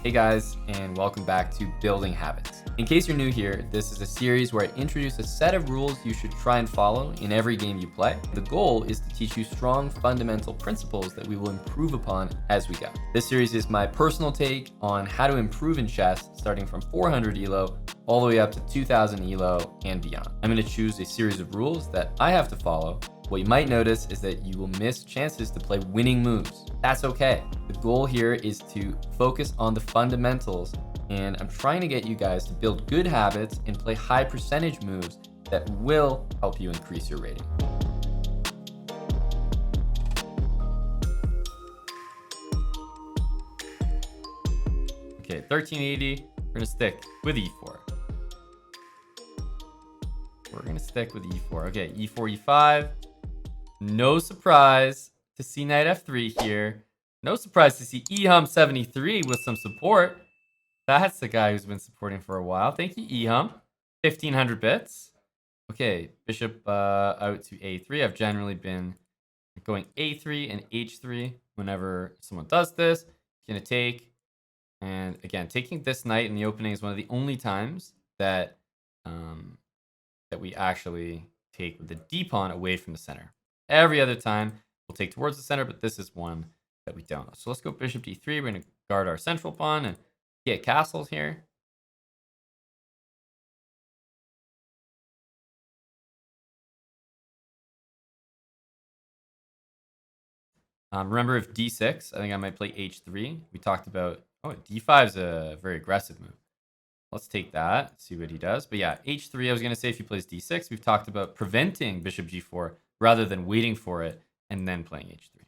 Hey guys, and welcome back to Building Habits. In case you're new here, this is a series where I introduce a set of rules you should try and follow in every game you play. The goal is to teach you strong fundamental principles that we will improve upon as we go. This series is my personal take on how to improve in chess, starting from 400 ELO all the way up to 2000 ELO and beyond. I'm going to choose a series of rules that I have to follow. What you might notice is that you will miss chances to play winning moves. That's okay. The goal here is to focus on the fundamentals, and I'm trying to get you guys to build good habits and play high percentage moves that will help you increase your rating. Okay, 1380, we're gonna stick with e4. We're gonna stick with e4. Okay, e4, e5. No surprise to see knight f3 here. No surprise to see ehum73 with some support. That's the guy who's been supporting for a while. Thank you, ehum. 1500 bits. Okay, bishop out to a3. I've generally been going a3 and h3 whenever someone does this. Gonna take, and again, taking this knight in the opening is one of the only times that that we actually take with the d pawn away from the center. Every other time we'll take towards the center, but this is one that we don't. So let's go bishop d3. We're going to guard our central pawn and get castles here. Remember, if d6, I think I might play h3. We talked about, oh, d5 is a very aggressive move. Let's take that, see what he does. But yeah, h3, I was going to say if he plays d6, we've talked about preventing bishop g4 rather than waiting for it and then playing h3.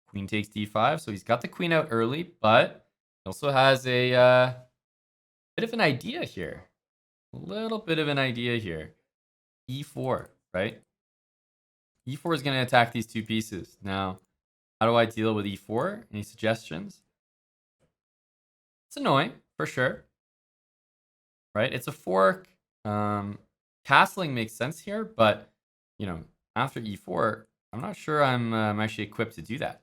Queen takes d5, so he's got the queen out early, but he also has a bit of an idea here. A little bit of an idea here. e4, right? e4 is going to attack these two pieces. Now, how do I deal with e4? Any suggestions? It's annoying, for sure. Right? It's a fork. Castling makes sense here, but, you know, after e4, I'm not sure I'm actually equipped to do that.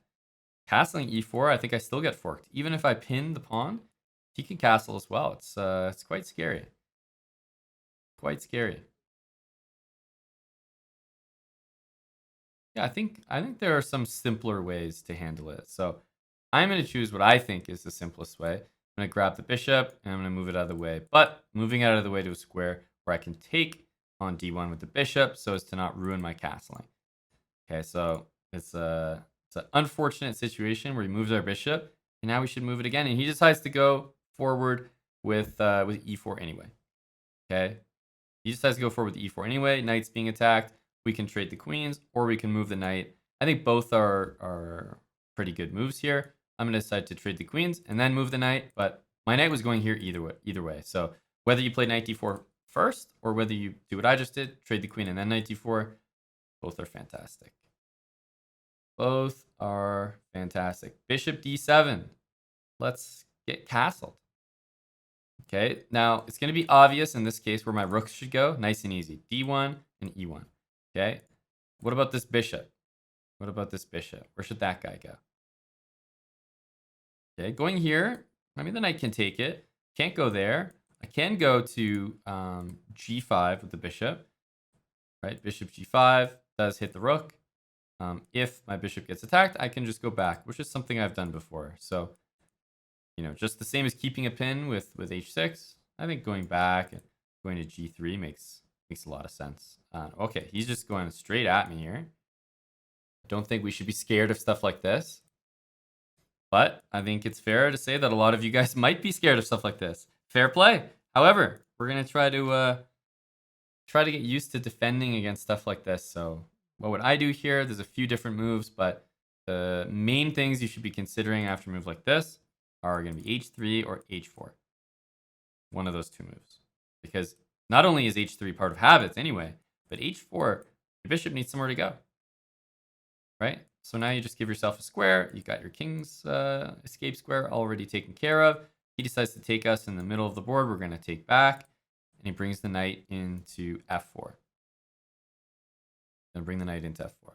Castling e4, I think I still get forked. Even if I pin the pawn, he can castle as well. It's quite scary. Quite scary. Yeah, I think there are some simpler ways to handle it. So I'm going to choose what I think is the simplest way. I'm going to grab the bishop and I'm going to move it out of the way. But moving out of the way to a square where I can take on d1 with the bishop so as to not ruin my castling. Okay, so it's an unfortunate situation where he moves our bishop, and now we should move it again. And he decides to go forward with e4 anyway. Okay, he decides to go forward with e4 anyway. Knight's being attacked. We can trade the queens, or we can move the knight. I think both are pretty good moves here. I'm gonna decide to trade the queens and then move the knight, but my knight was going here either way. So whether you play knight d4 first, or whether you do what I just did, trade the queen and then knight d4, both are fantastic. Both are fantastic. Bishop d7. Let's get castled. Okay, now it's going to be obvious in this case where my rooks should go. Nice and easy. d1 and e1. Okay, what about this bishop? What about this bishop? Where should that guy go? Okay, going here. I mean, the knight can take it. Can't go there. I can go to g5 with the bishop. Right, bishop g5 does hit the rook. If my bishop gets attacked, I can just go back, which is something I've done before. So, you know, just the same as keeping a pin with h6. I think going back and going to g3 makes a lot of sense. Okay, he's just going straight at me here. Don't think we should be scared of stuff like this. But I think it's fair to say that a lot of you guys might be scared of stuff like this. Fair play. However, we're going to try to get used to defending against stuff like this. So what would I do here? There's a few different moves, but the main things you should be considering after a move like this are going to be h3 or h4. One of those two moves. Because not only is h3 part of habits anyway, but h4, your bishop needs somewhere to go. Right? So now you just give yourself a square. You've got your king's escape square already taken care of. He decides to take us in the middle of the board. We're going to take back. And he brings the knight into f4. Going to bring the knight into f4.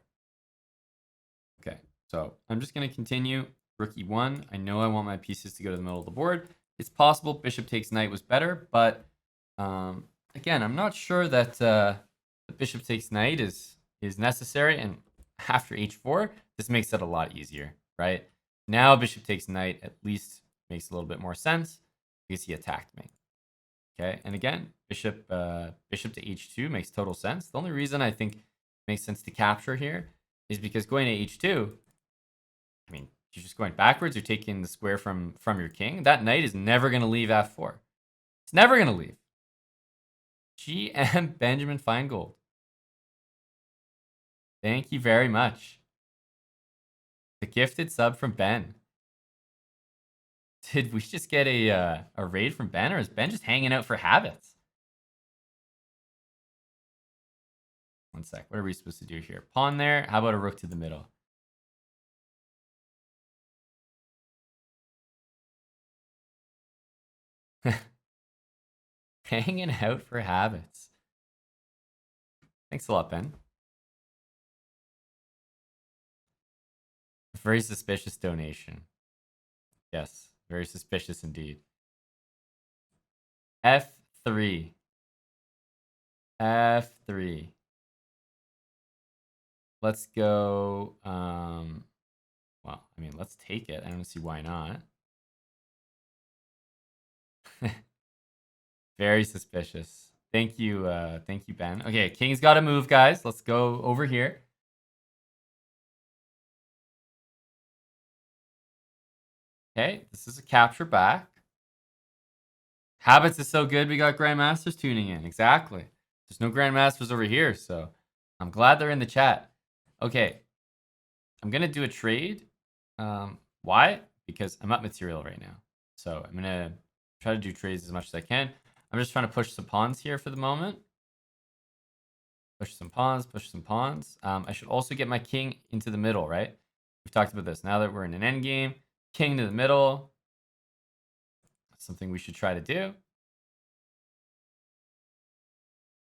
So I'm just going to continue. Rook e1. I know I want my pieces to go to the middle of the board. It's possible bishop takes knight was better, but again, I'm not sure that the bishop takes knight is necessary. And after h4, this makes it a lot easier, right? Now bishop takes knight at least makes a little bit more sense because he attacked me. Okay, and again, bishop to h2 makes total sense. The only reason I think it makes sense to capture here is because going to h2, I mean, you're just going backwards. You're taking the square from your king. That knight is never going to leave f4. It's never going to leave. GM Benjamin Feingold. Thank you very much. The gifted sub from Ben. Did we just get a raid from Ben, or is Ben just hanging out for habits? One sec. What are we supposed to do here? Pawn there. How about a rook to the middle? Hanging out for habits. Thanks a lot, Ben. Very suspicious donation. Yes, very suspicious indeed. F3. F3. Let's go. Well, I mean, let's take it. I don't see why not. Very suspicious. Thank you, Ben. Okay, king's got to move, guys. Let's go over here. Okay, this is a capture back. Habits is so good, we got Grandmasters tuning in. Exactly. There's no Grandmasters over here, so I'm glad they're in the chat. Okay, I'm going to do a trade. Why? Because I'm up material right now. So I'm going to try to do trades as much as I can. I'm just trying to push some pawns here for the moment. Push some pawns, push some pawns. I should also get my king into the middle, right? We've talked about this. Now that we're in an endgame, king to the middle. That's something we should try to do.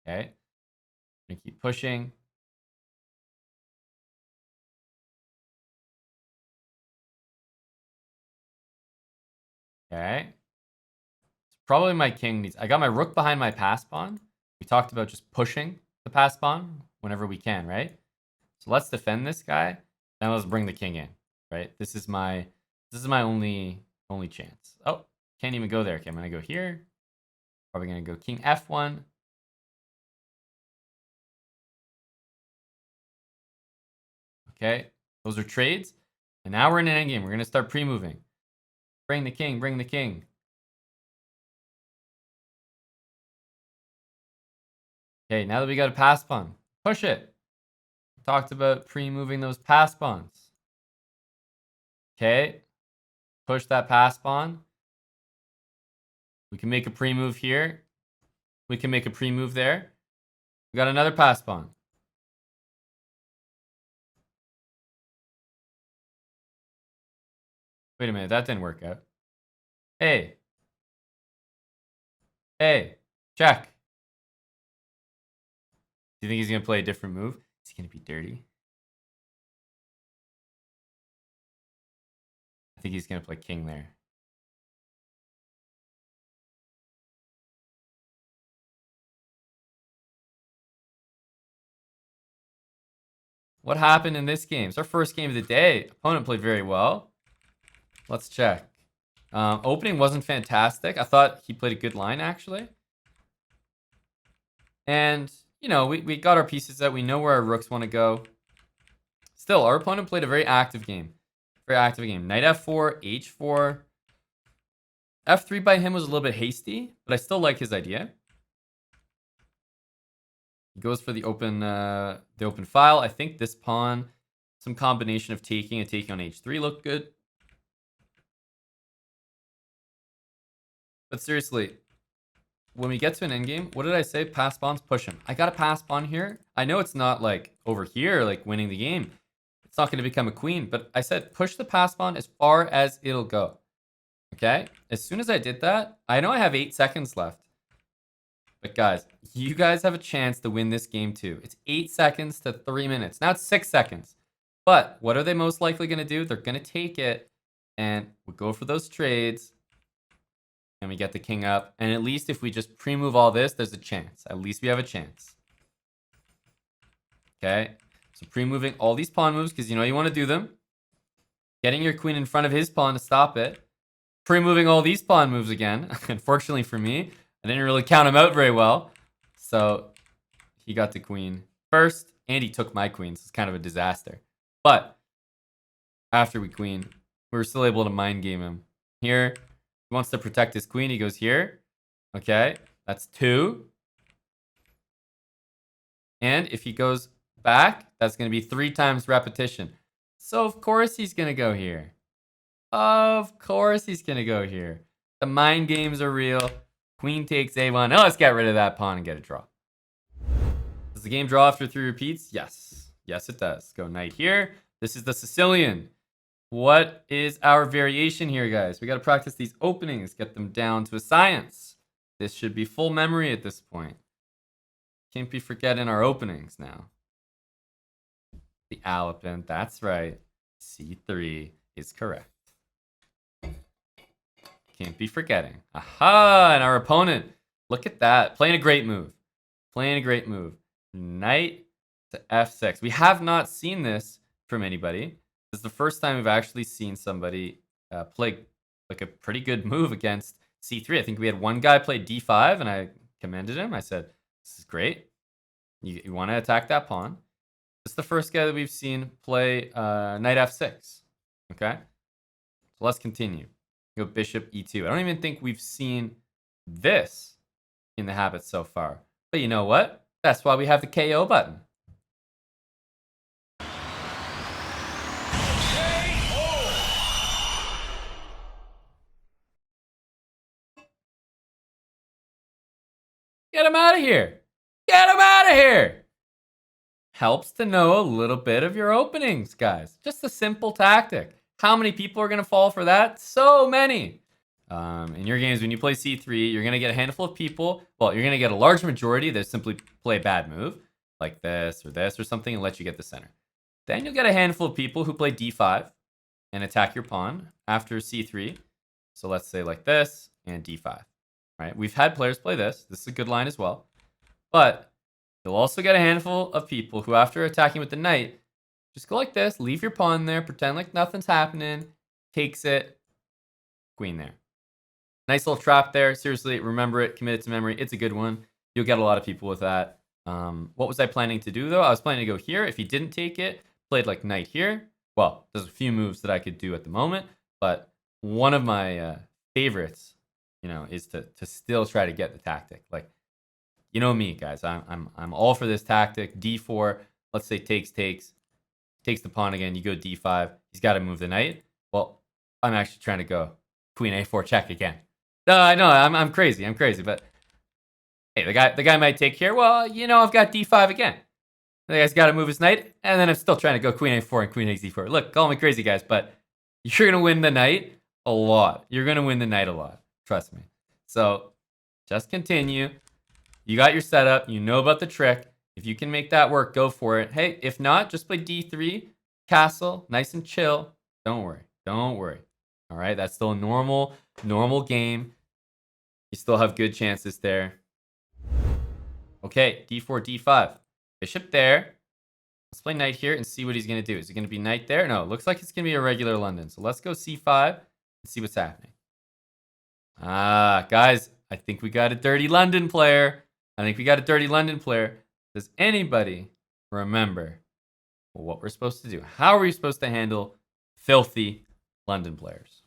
Okay. I'm going to keep pushing. Okay. So probably my king needs... I got my rook behind my pass pawn. We talked about just pushing the pass pawn whenever we can, right? So let's defend this guy. Now let's bring the king in, right? This is my only chance. Oh, can't even go there. Okay, I'm going to go here. Probably going to go king f1. Okay, those are trades. And now we're in an endgame. We're going to start pre-moving. Bring the king, bring the king. Okay, now that we got a pass pawn, push it. We talked about pre-moving those pass pawns. Okay, push that pass pawn. We can make a pre-move here. We can make a pre-move there. We got another pass pawn. Wait a minute, that didn't work out. Hey. Hey, check. Do you think he's going to play a different move? Is he going to be dirty? I think he's going to play king there. What happened in this game? It's our first game of the day. Opponent played very well. Let's check. Opening wasn't fantastic. I thought he played a good line, actually. And, you know, we got our pieces out. We know where our rooks want to go. Still, our opponent played a very active game. Very active game. Knight f4, h4. f3 by him was a little bit hasty, but I still like his idea. He goes for the open file. I think this pawn, some combination of taking and taking on h3 looked good. But seriously, when we get to an endgame, what did I say? Pass pawns, push him. I got a pass pawn here. I know it's not like over here, like winning the game. It's not going to become a queen, but I said push the pass pawn as far as it'll go. Okay? As soon as I did that, I know I have 8 seconds left. But guys, you guys have a chance to win this game too. It's 8 seconds to 3 minutes. Now it's 6 seconds. But what are they most likely going to do? They're going to take it, and we go for those trades, and we get the king up. And at least if we just pre-move all this, there's a chance. At least we have a chance. Okay, so pre-moving all these pawn moves, because you know you want to do them. Getting your queen in front of his pawn to stop it. Pre-moving all these pawn moves again. Unfortunately for me, I didn't really count him out very well. So he got the queen first, and he took my queen. So it's kind of a disaster. But after we queen, we were still able to mind game him. Here, he wants to protect his queen. He goes here. Okay, that's 2. And if he goes back, that's going to be 3 times repetition. So of course he's going to go here. Of course he's going to go here. The mind games are real. Queen takes A1. Oh, let's get rid of that pawn and get a draw. Does the game draw after 3 repeats? Yes. Yes, it does. Go knight here. This is the Sicilian. What is our variation here, guys? We got to practice these openings. Get them down to a science. This should be full memory at this point. Can't be forgetting our openings now. The Alapin. That's right. C3 is correct. Can't be forgetting. Aha! And our opponent. Look at that. Playing a great move. Playing a great move. Knight to F6. We have not seen this from anybody. This is the first time we've actually seen somebody play like a pretty good move against C3. I think we had one guy play D5, and I commended him. I said, this is great. You want to attack that pawn. This is the first guy that we've seen play knight F6. Okay? So let's continue. Go bishop E2. I don't even think we've seen this in the habit so far. But you know what? That's why we have the KO button. Get him out of here. Get him out of here. Helps to know a little bit of your openings, guys. Just a simple tactic. How many people are going to fall for that? So many. In your games, when you play C3, you're going to get a handful of people. Well, you're going to get a large majority that simply play a bad move, like this or something, and let you get the center. Then you'll get a handful of people who play D5 and attack your pawn after C3. So let's say like this and D5. Right? We've had players play this. This is a good line as well. But you'll also get a handful of people who, after attacking with the knight, just go like this, leave your pawn there, pretend like nothing's happening, takes it, queen there. Nice little trap there. Seriously, remember it, commit it to memory. It's a good one. You'll get a lot of people with that. What was I planning to do, though? I was planning to go here. If he didn't take it, played like knight here. Well, there's a few moves that I could do at the moment, but one of my favorites, you know, is to still try to get the tactic. Like, you know me, guys. I'm all for this tactic. D4, let's say takes the pawn again. You go D5. He's got to move the knight. Well, I'm actually trying to go queen A4 check again. No, I know I'm crazy. I'm crazy, but hey, the guy might take here. Well, you know, I've got D5 again. The guy's got to move his knight, and then I'm still trying to go queen A4 and queen A4. Look, call me crazy, guys, but you're gonna win the knight a lot. You're gonna win the knight a lot. Trust me. So just continue. You got your setup. You know about the trick. If you can make that work, go for it. Hey, if not, just play D3, castle, nice and chill. Don't worry. Don't worry. All right, that's still a normal game. You still have good chances there. Okay, D4, D5. Bishop there. Let's play knight here and see what he's going to do. Is it going to be knight there? No, it looks like it's going to be a regular London. So let's go C5 and see what's happening. Guys, I think we got a dirty London player. Does anybody remember what we're supposed to do? How are we supposed to handle filthy London players?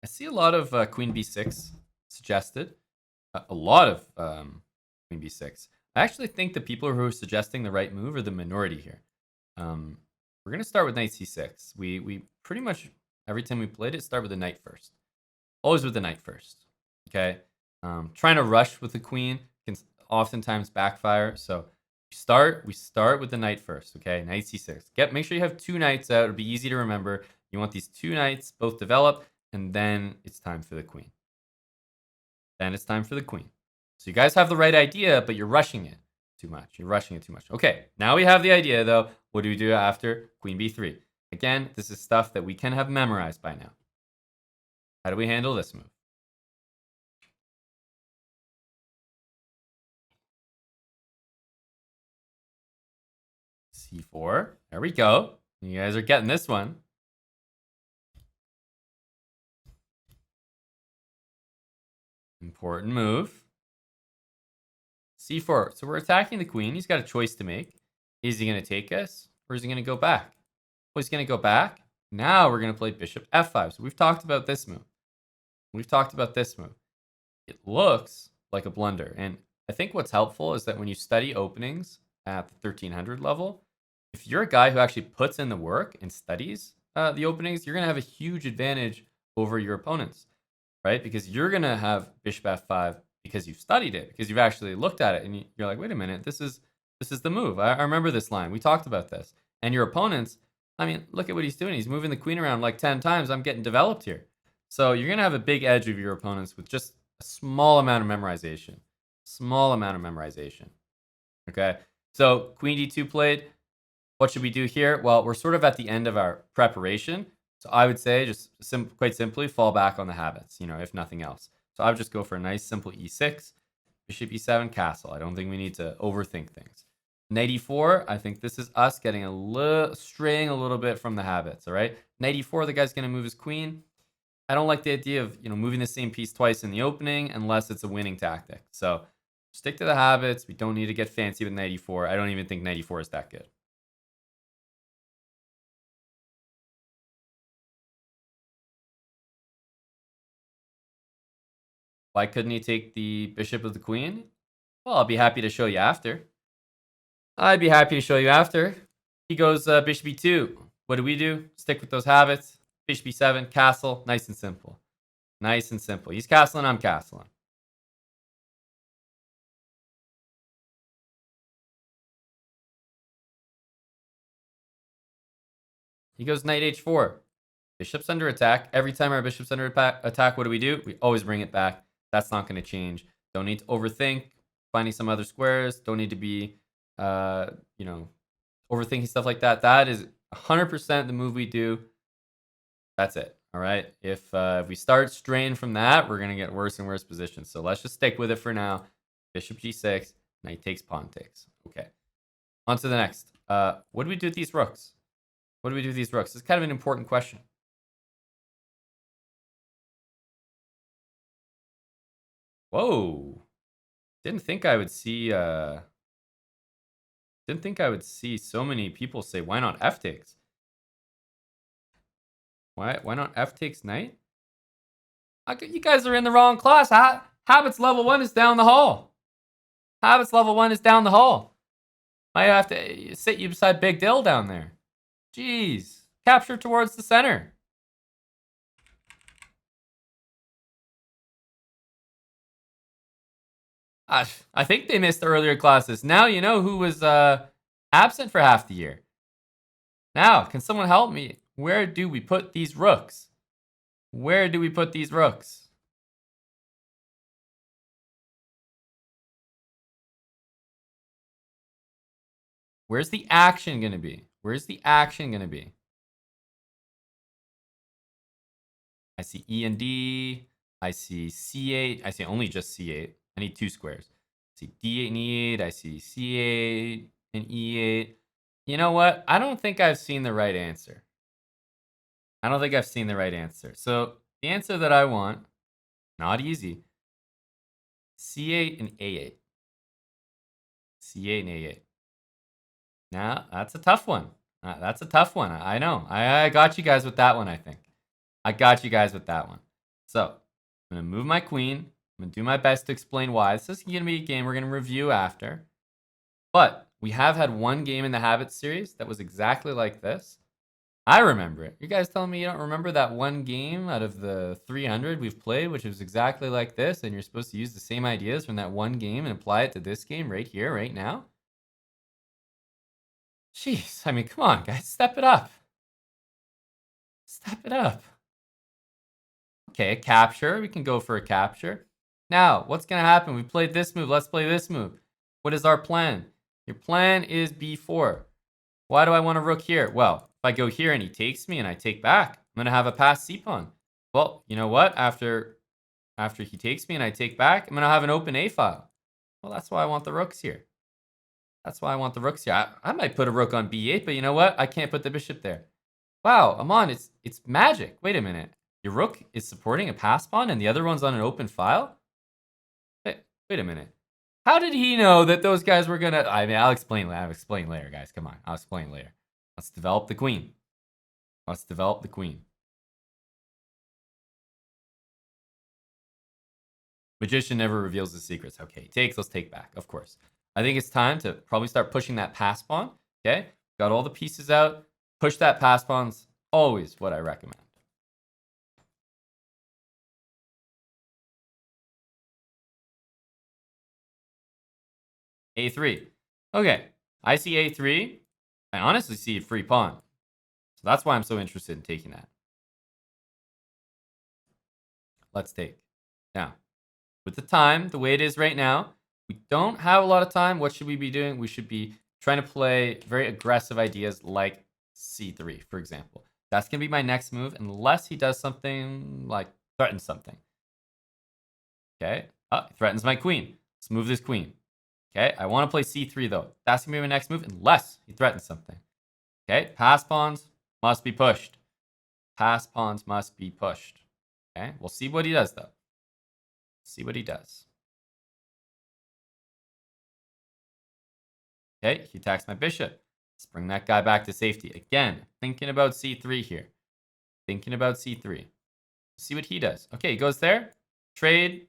I see a lot of queen b6 suggested. A lot of queen b6. I actually think the people who are suggesting the right move are the minority here. We're going to start with knight c6. We pretty much, every time we played it, start with the knight first. Always with the knight first. Okay? Trying to rush with the queen can oftentimes backfire. So you We start with the knight first, okay? Knight c6. Make sure you have 2 knights out. It'll be easy to remember. You want these 2 knights both developed, and then it's time for the queen. Then it's time for the queen. So you guys have the right idea, but you're rushing it too much. You're rushing it too much. Okay, now we have the idea, though. What do we do after queen b3? Again, this is stuff that we can have memorized by now. How do we handle this move? c4. There we go. You guys are getting this one. Important move. c4. So we're attacking the queen. He's got a choice to make. Is he going to take us, or is he going to go back? Well, he's going to go back. Now we're going to play bishop f5. So we've talked about this move. It looks like a blunder. And I think what's helpful is that when you study openings at the 1300 level, if you're a guy who actually puts in the work and studies the openings, you're going to have a huge advantage over your opponents, right? Because you're going to have bishop f5 because you've studied it, because you've actually looked at it, and you're like, wait a minute, this is the move. I remember this line. We talked about this. And your opponents, I mean, look at what he's doing. He's moving the queen around like 10 times. I'm getting developed here. So you're going to have a big edge of your opponents with just a small amount of memorization. Okay. So queen d2 played. What should we do here? Well, we're sort of at the end of our preparation. So I would say just quite simply fall back on the habits, if nothing else. So I would just go for a nice simple e6, bishop e7, castle. I don't think we need to overthink things. Knight e4, I think this is us getting straying a little bit from the habits, all right? Knight e4, the guy's going to move his queen. I don't like the idea of, moving the same piece twice in the opening unless it's a winning tactic. So stick to the habits. We don't need to get fancy with knight e4. I don't even think knight e4 is that good. Why couldn't he take the bishop of the queen? Well, I'll be happy to show you after. He goes bishop e2. What do? Stick with those habits. Bishop e7, castle. Nice and simple. He's castling, I'm castling. He goes knight h4. Bishop's under attack. Every time our bishop's under attack, what do? We always bring it back. That's not going to change. Don't need to overthink finding some other squares. Don't need to be, overthinking stuff like that. That is 100% the move we do. That's it. All right. If we start straying from that, we're going to get worse and worse positions. So let's just stick with it for now. Bishop g6. Knight takes, pawn takes. Okay. On to the next. What do we do with these rooks? It's kind of an important question. Whoa. Didn't think I would see so many people say, why not f takes? Why not f takes knight? You guys are in the wrong class. Habits level 1 is down the hall. I have to sit you beside Big Dill down there. Jeez. Capture towards the center. I think they missed earlier classes. Now you know who was absent for half the year. Now, can someone help me? Where do we put these rooks? Where's the action going to be? I see E and D. I see C8. I see only just C8. I need 2 squares. I see D8 and E8. I see C8 and E8. You know what? I don't think I've seen the right answer. So the answer that I want, not easy, C8 and A8. Now, that's a tough one. I know. I got you guys with that one, I think. So, I'm going to move my queen. I'm going to do my best to explain why. This is going to be a game we're going to review after. But we have had one game in the Habits series that was exactly like this. I remember it. You guys telling me you don't remember that one game out of the 300 we've played, which was exactly like this, and you're supposed to use the same ideas from that one game and apply it to this game right here, right now? Jeez, I mean, come on, guys. Step it up. Step it up. Okay, a capture. We can go for a capture. Now, what's going to happen? We played this move. Let's play this move. What is our plan? Your plan is b4. Why do I want a rook here? Well, if I go here and he takes me and I take back, I'm going to have a passed c-pawn. Well, you know what? After he takes me and I take back, I'm going to have an open a file. Well, that's why I want the rooks here. That's why I want the rooks here. I might put a rook on b8, but you know what? I can't put the bishop there. Wow, Aman, it's magic. Wait a minute. Your rook is supporting a pass pawn and the other one's on an open file? Wait a minute. How did he know that those guys were gonna... I mean, I'll explain later, guys. Come on, I'll explain later. Let's develop the queen. Let's develop the queen. Magician never reveals his secrets. Okay, he takes, let's take back, of course. I think it's time to probably start pushing that pass pawn. Okay, got all the pieces out. Push that pass pawn's always what I recommend. A3. Okay, I see A3. I honestly see a free pawn. So that's why I'm so interested in taking that. Let's take. Now, with the time, the way it is right now, we don't have a lot of time. What should we be doing? We should be trying to play very aggressive ideas like C3, for example. That's going to be my next move, unless he does something like threaten something. Okay, he threatens my queen. Let's move this queen. Okay, I want to play C3 though. That's going to be my next move, unless he threatens something. Okay, pass pawns must be pushed. Pass pawns must be pushed. Okay, we'll see what he does though. See what he does. Okay, he attacks my bishop. Let's bring that guy back to safety. Again, thinking about C3 here. Thinking about C3. See what he does. Okay, he goes there. Trade.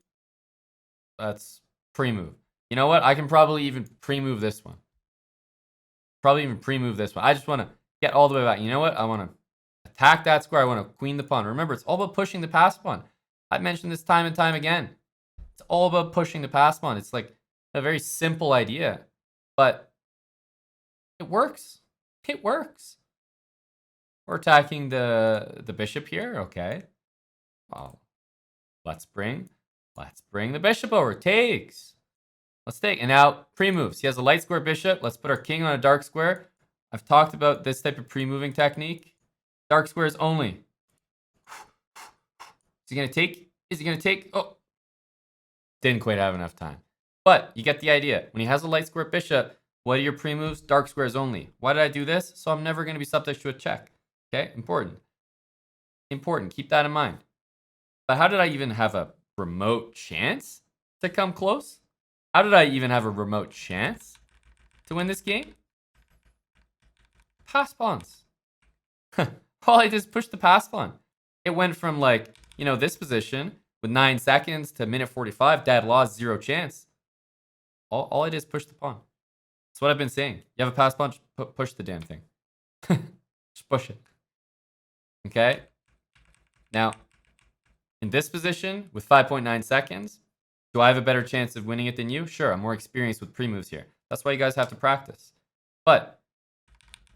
That's pre-move. You know what? I can probably even pre-move this one. Probably even pre-move this one. I just want to get all the way back. You know what? I want to attack that square. I want to queen the pawn. Remember, it's all about pushing the pass pawn. I've mentioned this time and time again. It's all about pushing the pass pawn. It's like a very simple idea, but it works. It works. We're attacking the bishop here. Okay. Oh, let's bring the bishop over. Takes. Let's take. And now pre-moves. He has a light square bishop. Let's put our king on a dark square. I've talked about this type of pre-moving technique. Dark squares only. Is he going to take? Is he going to take? Oh. Didn't quite have enough time. But you get the idea. When he has a light square bishop, what are your pre-moves? Dark squares only. Why did I do this? So I'm never going to be subject to a check. Okay? Important. Important. Keep that in mind. But how did I even have a remote chance to come close? How did I even have a remote chance to win this game? Pass pawns. All I did is push the pass pawn. It went from like, you know, this position with 9 seconds to minute 45. Dad lost, 0 chance. All I did is push the pawn. That's what I've been saying. You have a pass pawn, just push the damn thing. Just push it. Okay? Now, in this position with 5.9 seconds, do I have a better chance of winning it than you? Sure, I'm more experienced with pre-moves here. That's why you guys have to practice. But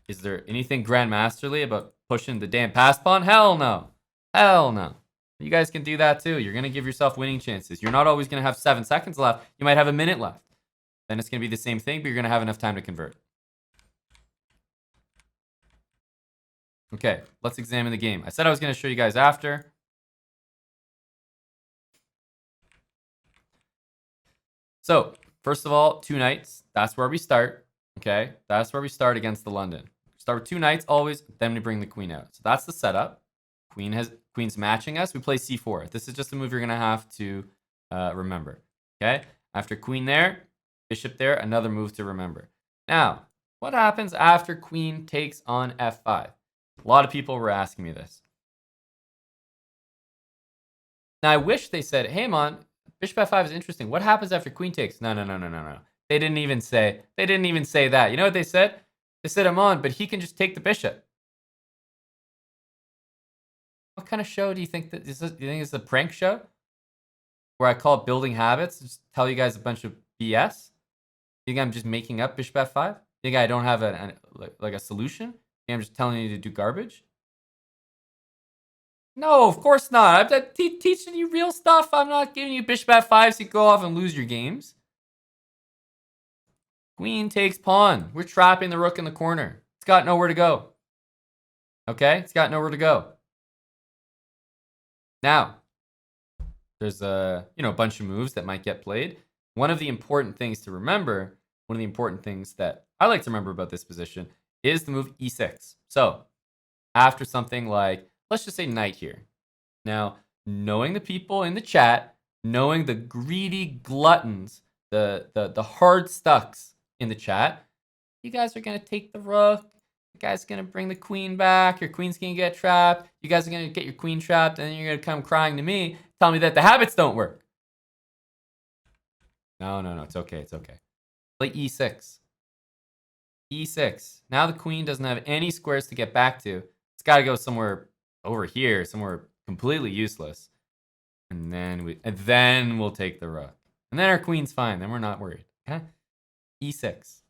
is there anything grandmasterly about pushing the damn pass pawn? Hell no. Hell no. You guys can do that too. You're going to give yourself winning chances. You're not always going to have 7 seconds left. You might have a minute left. Then it's going to be the same thing, but you're going to have enough time to convert. Okay, let's examine the game. I said I was going to show you guys after. So, first of all, 2 knights. That's where we start. Okay, that's where we start against the London. Start with 2 knights always, then we bring the queen out. So that's the setup. Queen's matching us. We play c4. This is just a move you're going to have to remember. Okay, after queen there, bishop there, another move to remember. Now, what happens after queen takes on f5? A lot of people were asking me this. Now, I wish they said, hey, man, bishop f5 is interesting. What happens after queen takes? No. They didn't even say that. You know what they said? They said, Aman, but he can just take the bishop. What kind of show do you think that is? Do you think it's a prank show? Where I call it building habits? Just tell you guys a bunch of BS? You think I'm just making up bishop f5? Think I don't have like a solution? Think I'm just telling you to do garbage? No, of course not. I'm teaching you real stuff. I'm not giving you bishop f5 so you go off and lose your games. Queen takes pawn. We're trapping the rook in the corner. It's got nowhere to go. Okay? It's got nowhere to go. Now, there's a bunch of moves that might get played. One of the important things to remember, one of the important things that I like to remember about this position is the move e6. So, after something like, let's just say knight here. Now, knowing the people in the chat, knowing the greedy gluttons, the hard stucks in the chat, you guys are going to take the rook. You guys are going to bring the queen back. Your queen's going to get trapped. You guys are going to get your queen trapped, and then you're going to come crying to me, tell me that the habits don't work. No. It's okay. It's okay. Play e6. e6. Now the queen doesn't have any squares to get back to. It's got to go somewhere over here, somewhere completely useless. And then we'll take the rook. And then our queen's fine. Then we're not worried. Okay? e6.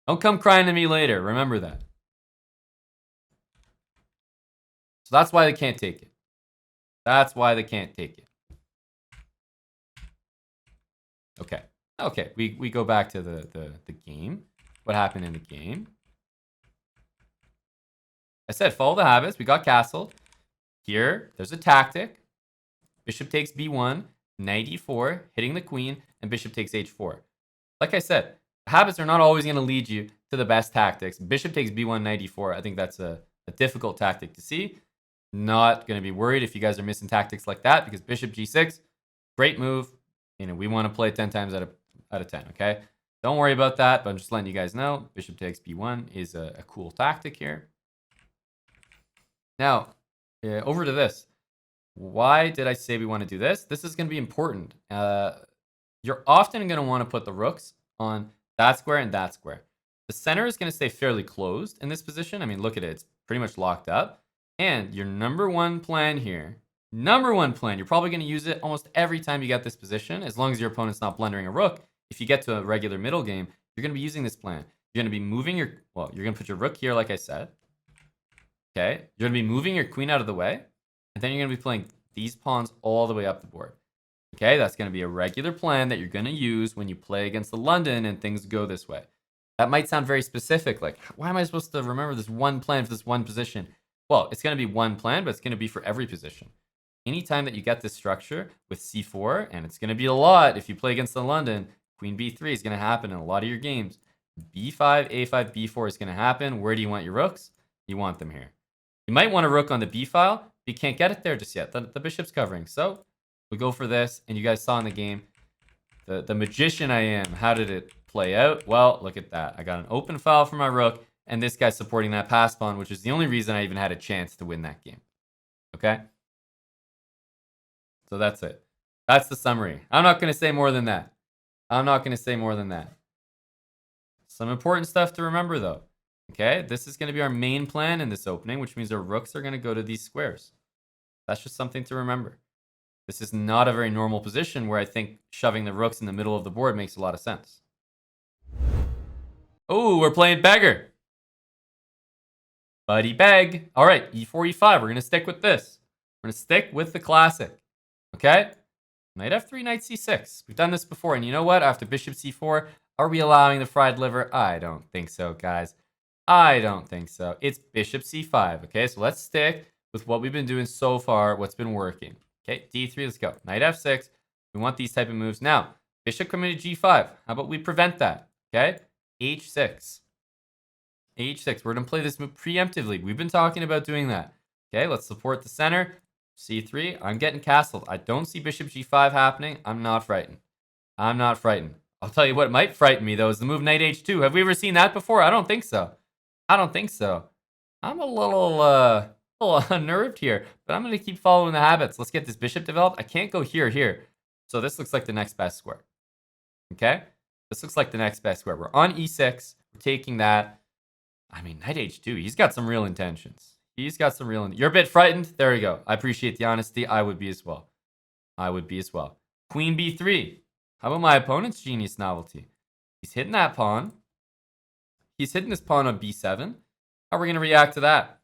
Don't come crying to me later. Remember that. So that's why they can't take it. That's why they can't take it. Okay. Okay. We go back to the game. What happened in the game? I said follow the habits. We got castled. Here, there's a tactic. Bishop takes b1, knight e4, hitting the queen, and bishop takes h4. Like I said, habits are not always going to lead you to the best tactics. Bishop takes b1, knight e4. I think that's a difficult tactic to see. Not going to be worried if you guys are missing tactics like that, because bishop g6, great move. We want to play 10 times out of 10, okay? Don't worry about that, but I'm just letting you guys know. Bishop takes b1 is a cool tactic here. Now, over to this. Why did I say we want to do this? This is going to be important. You're often going to want to put the rooks on that square and that square. The center is going to stay fairly closed in this position. I mean, look at it. It's pretty much locked up. And your number one plan here, you're probably going to use it almost every time you get this position, as long as your opponent's not blundering a rook. If you get to a regular middle game, you're going to be using this plan. You're going to be moving you're going to put your rook here, like I said. Okay, you're going to be moving your queen out of the way, and then you're going to be playing these pawns all the way up the board. Okay, that's going to be a regular plan that you're going to use when you play against the London and things go this way. That might sound very specific, like, why am I supposed to remember this one plan for this one position? Well, it's going to be one plan, but it's going to be for every position. Anytime that you get this structure with c4, and it's going to be a lot if you play against the London, queen b3 is going to happen in a lot of your games. b5, a5, b4 is going to happen. Where do you want your rooks? You want them here. You might want a rook on the b file, but you can't get it there just yet. The bishop's covering. So we go for this, and you guys saw in the game, the magician I am. How did it play out? Well, look at that. I got an open file for my rook, and this guy's supporting that pass pawn, which is the only reason I even had a chance to win that game. Okay? So that's it. That's the summary. I'm not going to say more than that. Some important stuff to remember, though. Okay, this is going to be our main plan in this opening, which means our rooks are going to go to these squares. That's just something to remember. This is not a very normal position where I think shoving the rooks in the middle of the board makes a lot of sense. Oh, we're playing beggar. Buddy beg. All right, e4, e5. We're going to stick with this. We're going to stick with the classic. Okay? Knight f3, knight c6. We've done this before, and you know what? After bishop c4, are we allowing the fried liver? I don't think so, guys. I don't think so. It's bishop c5, okay? So let's stick with what we've been doing so far, what's been working. Okay, d3, let's go. Knight f6. We want these type of moves. Now, bishop coming to g5. How about we prevent that? Okay, h6. h6. We're going to play this move preemptively. We've been talking about doing that. Okay, let's support the center. c3. I'm getting castled. I don't see bishop g5 happening. I'm not frightened. I'll tell you what might frighten me, though, is the move knight h2. Have we ever seen that before? I don't think so. I'm a little unnerved here, but I'm going to keep following the habits. Let's get this bishop developed. I can't go here. So this looks like the next best square. Okay? This looks like the next best square. We're on e6. We're taking that. I mean, knight h2. He's got some real intentions. You're a bit frightened? There we go. I appreciate the honesty. I would be as well. Queen b3. How about my opponent's genius novelty? He's hitting that pawn. He's hitting this pawn on b7. How are we going to react to that?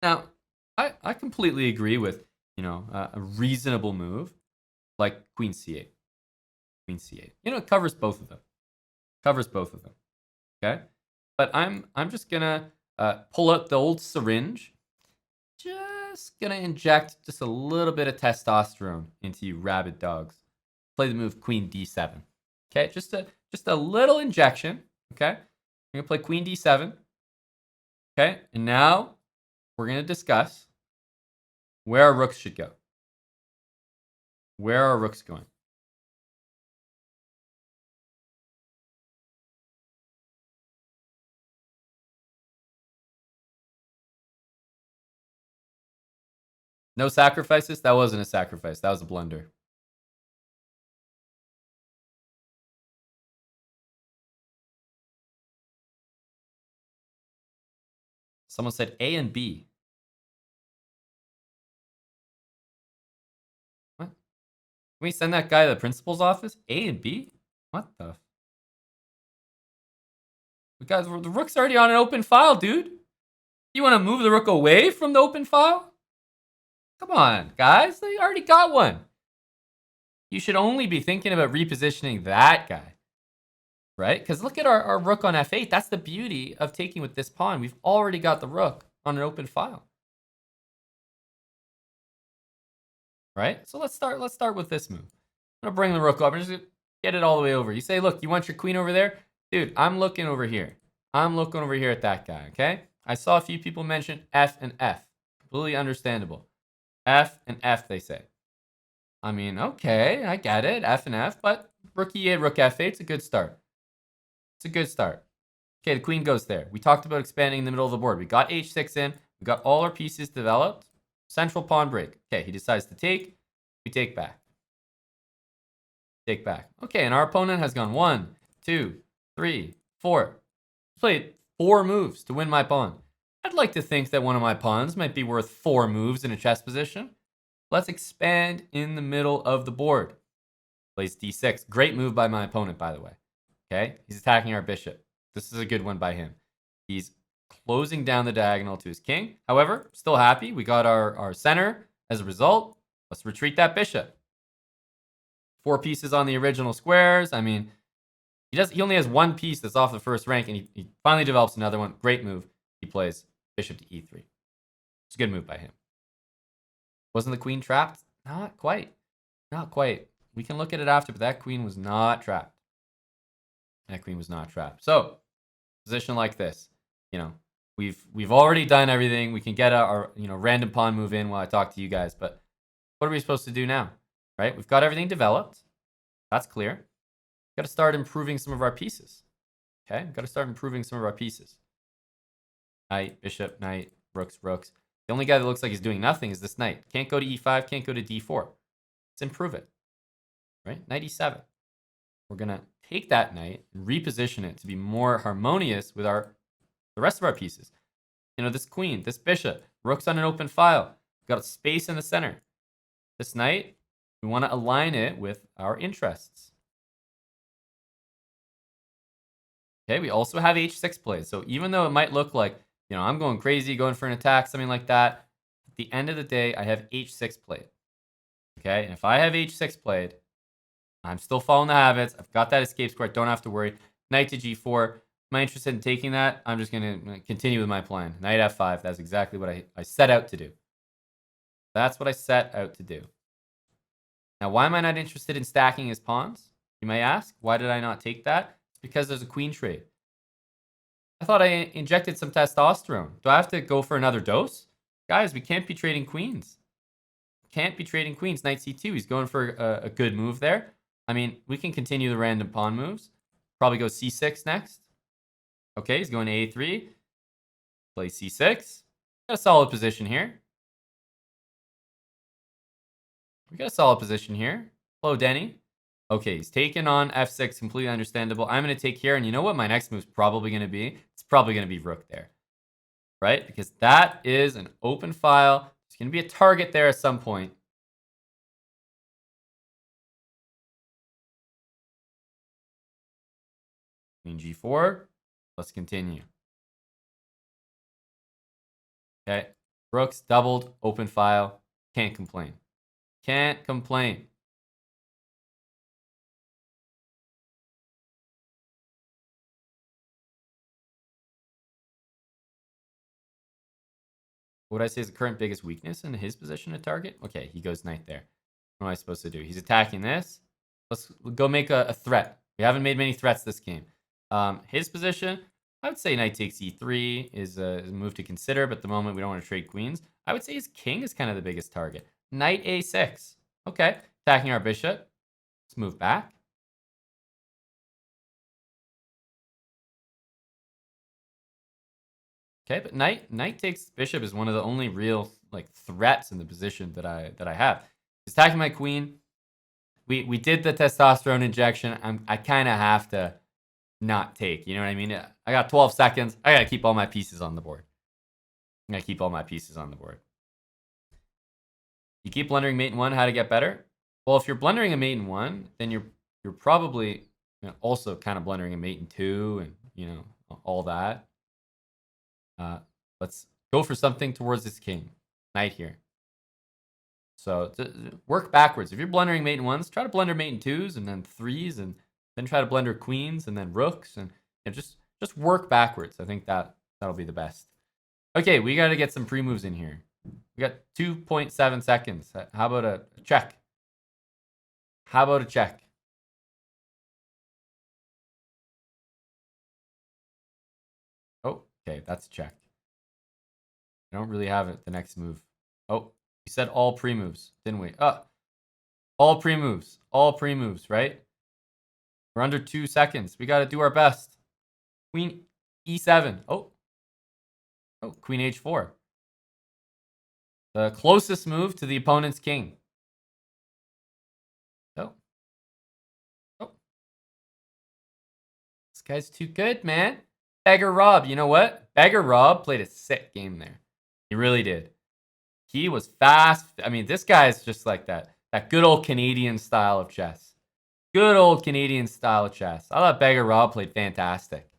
Now, I completely agree with, a reasonable move like queen c8. Queen c8. It covers both of them. Covers both of them. Okay? But I'm just going to pull out the old syringe. Just going to inject just a little bit of testosterone into you rabid dogs. Play the move queen d7. Okay? Just a little injection. Okay? We're going to play queen d7. Okay? And now we're going to discuss where our rooks should go. Where are rooks going? No sacrifices? That wasn't a sacrifice. That was a blunder. Someone said A and B. What? Can we send that guy to the principal's office? A and B? What the? Guys, the rook's already on an open file, dude. You want to move the rook away from the open file? Come on, guys. They already got one. You should only be thinking about repositioning that guy. Right? Because look at our rook on f8. That's the beauty of taking with this pawn. We've already got the rook on an open file. Right? So let's start with this move. I'm going to bring the rook up. I'm just going to get it all the way over. You say, look, you want your queen over there? Dude, I'm looking over here. I'm looking over here at that guy, okay? I saw a few people mention F and F. Completely understandable. F and F, they say. I mean, okay, I get it. F and F, but rook E8, rook F8, it's a good start. It's a good start. Okay, the queen goes there. We talked about expanding in the middle of the board. We got h6 in. We got all our pieces developed. Central pawn break. Okay, he decides to take. We take back. Take back. Okay, and our opponent has gone 1, 2, 3, 4. Played 4 moves to win my pawn. I'd like to think that one of my pawns might be worth 4 moves in a chess position. Let's expand in the middle of the board. Plays d6. Great move by my opponent, by the way. Okay, he's attacking our bishop. This is a good one by him. He's closing down the diagonal to his king. However, still happy. We got our center as a result. Let's retreat that bishop. 4 pieces on the original squares. I mean, he only has 1 piece that's off the first rank, and he finally develops another one. Great move. He plays bishop to e3. It's a good move by him. Wasn't the queen trapped? Not quite. Not quite. We can look at it after, but that queen was not trapped. That queen was not trapped. So, position like this, we've already done everything. We can get our random pawn move in while I talk to you guys. But what are we supposed to do now? Right? We've got everything developed. That's clear. We've got to start improving some of our pieces. Okay? We've got to start improving some of our pieces. Knight, bishop, knight, rooks, rooks. The only guy that looks like he's doing nothing is this knight. Can't go to e5, can't go to d4. Let's improve it. Right? Knight e7. We're going to take that knight and reposition it to be more harmonious with the rest of our pieces. This queen, this bishop, rook's on an open file. We've got a space in the center. This knight, we want to align it with our interests. Okay, we also have h6 played. So even though it might look like, I'm going crazy, going for an attack, something like that, at the end of the day, I have h6 played. Okay, and if I have h6 played, I'm still following the habits. I've got that escape square. Don't have to worry. Knight to g4. Am I interested in taking that? I'm just going to continue with my plan. Knight f5. That's exactly what I set out to do. That's what I set out to do. Now, why am I not interested in stacking his pawns? You may ask. Why did I not take that? It's because there's a queen trade. I thought I injected some testosterone. Do I have to go for another dose? Guys, we can't be trading queens. Can't be trading queens. Knight c2. He's going for a good move there. I mean, we can continue the random pawn moves. Probably go c6 next. Okay, he's going to a3. Play c6. Got a solid position here. We got a solid position here. Hello, Denny. Okay, he's taking on f6. Completely understandable. I'm going to take here. And you know what my next move is probably going to be? It's probably going to be rook there. Right? Because that is an open file. There's going to be a target there at some point. Queen G4. Let's continue. Okay. Rooks doubled, open file. Can't complain. Can't complain. What would I say is the current biggest weakness in his position at target? Okay, he goes knight there. What am I supposed to do? He's attacking this. Let's go make a threat. We haven't made many threats this game. His position, I would say knight takes e3 is a move to consider, but at the moment we don't want to trade queens. I would say his king is kind of the biggest target. Knight a6. Okay, attacking our bishop. Let's move back. Okay, but knight takes bishop is one of the only real like threats in the position that I have. He's attacking my queen. We did the testosterone injection. I kind of have to not take. You know what I mean? I got 12 seconds. I gotta keep all my pieces on the board. I'm gonna keep all my pieces on the board. You keep blundering mate in one. How to get better? Well, if you're blundering a mate in one, then you're probably also kind of blundering a mate in two, and all that. Let's go for something towards this king. Knight here. So work backwards. If you're blundering mate in ones, try to blunder mate in twos and then threes, and then try to blunder queens and then rooks, and just work backwards. I think that'll be the best. Okay, we got to get some pre-moves in here. We got 2.7 seconds. How about a check? How about a check? Oh, okay, that's a check. I don't really have it. The next move. Oh, we said all pre-moves, didn't we? All pre-moves, right? We're under 2 seconds. We got to do our best. Queen e7. Oh, queen h4. The closest move to the opponent's king. Oh. This guy's too good, man. Beggar Rob. You know what? Beggar Rob played a sick game there. He really did. He was fast. I mean, this guy is just like that good old Canadian style of chess. Good old Canadian style of chess. I thought Beggar Rob played fantastic.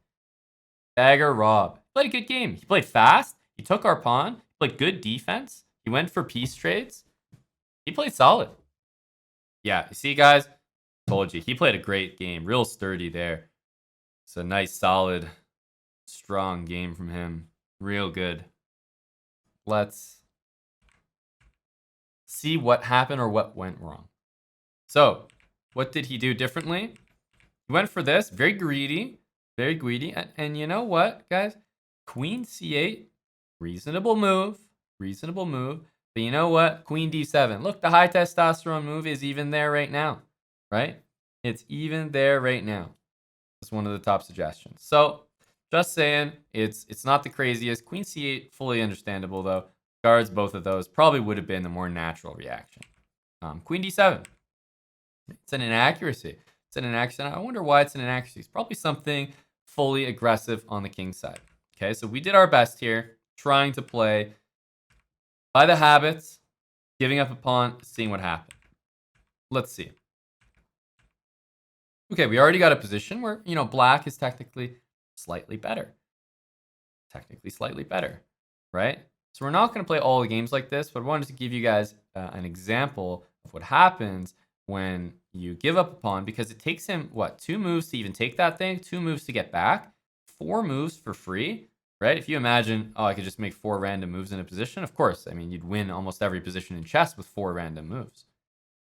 Beggar Rob played a good game. He played fast. He took our pawn. He played good defense. He went for peace trades. He played solid. Yeah, you see, guys? Told you. He played a great game. Real sturdy there. It's a nice, solid, strong game from him. Real good. Let's see what happened or what went wrong. So, what did he do differently? He went for this. Very greedy. Very greedy. And you know what, guys? Queen c8. Reasonable move. Reasonable move. But you know what? Queen d7. Look, the high testosterone move is even there right now. Right? It's even there right now. It's one of the top suggestions. So, just saying, it's not the craziest. Queen c8, fully understandable, though. Guards both of those. Probably would have been the more natural reaction. Queen d7. It's an inaccuracy. It's an inaccuracy. I wonder why it's an inaccuracy. It's probably something fully aggressive on the king side. Okay, so we did our best here, trying to play by the habits, giving up a pawn, seeing what happened. Let's see. Okay, we already got a position where, black is technically slightly better. Technically slightly better, right? So we're not going to play all the games like this, but I wanted to give you guys an example of what happens when you give up a pawn, because it takes him, 2 moves to even take that thing, 2 moves to get back, 4 moves for free, right? If you imagine, I could just make 4 random moves in a position, of course, I mean, you'd win almost every position in chess with 4 random moves.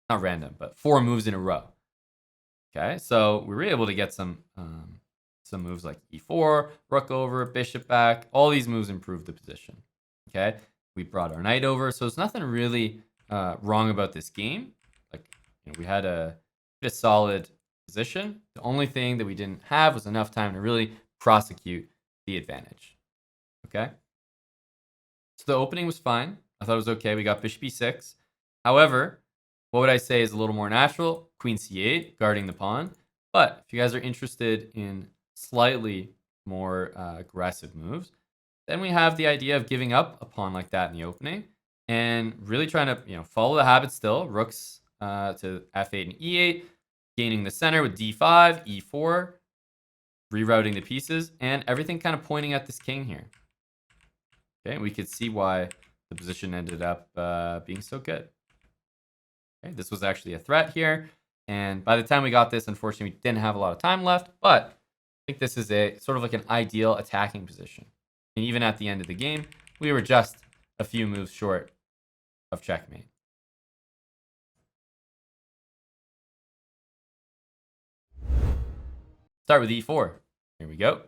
Not random, but 4 moves in a row. Okay, so we were able to get some moves like e4, rook over, bishop back. All these moves improved the position. Okay, we brought our knight over, so there's nothing really wrong about this game. Like, we had a solid position. The only thing that we didn't have was enough time to really prosecute the advantage. Okay, so the opening was fine. I thought it was okay. We got bishop e6. However, what would I say is a little more natural? Queen c8, guarding the pawn. But if you guys are interested in slightly more aggressive moves, then we have the idea of giving up a pawn like that in the opening and really trying to follow the habit still. Rooks to f8 and e8, gaining the center with d5, e4. rerouting the pieces, and everything kind of pointing at this king here. Okay, we could see why the position ended up being so good. Okay, this was actually a threat here, and by the time we got this, unfortunately, we didn't have a lot of time left, but I think this is a sort of like an ideal attacking position. And even at the end of the game, we were just a few moves short of checkmate. Start with e4. Here we go.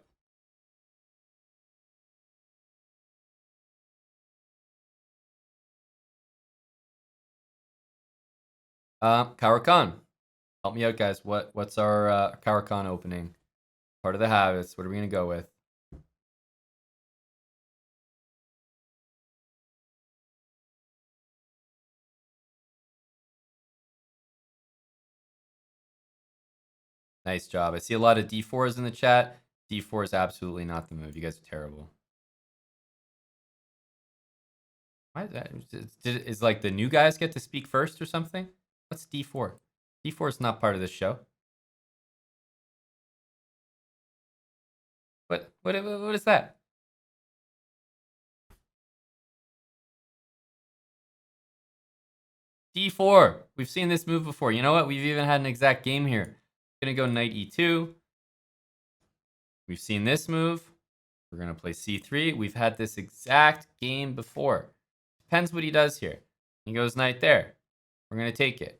Caro-Kann. Help me out, guys. What's our Caro-Kann opening? Part of the habits. What are we going to go with? Nice job. I see a lot of d4s in the chat. d4 is absolutely not the move. You guys are terrible. Why is that? Is like the new guys get to speak first or something? What's d4? d4 is not part of this show. What is that? d4. We've seen this move before. You know what? We've even had an exact game here. Gonna go knight e2. We've seen this move. We're gonna play c3. We've had this exact game before. Depends what he does here. He goes knight there. We're gonna take it.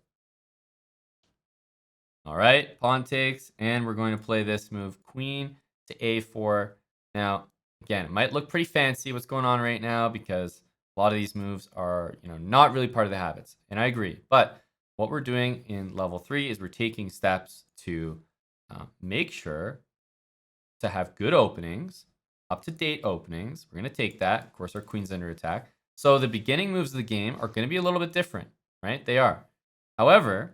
All right, pawn takes, and we're going to play this move, queen to a4. Now, again, it might look pretty fancy what's going on right now because a lot of these moves are, not really part of the habits, and I agree. But what we're doing in level 3 is we're taking steps to make sure to have good openings, up-to-date openings. We're going to take that. Of course, our queen's under attack. So the beginning moves of the game are going to be a little bit different, right? They are. However,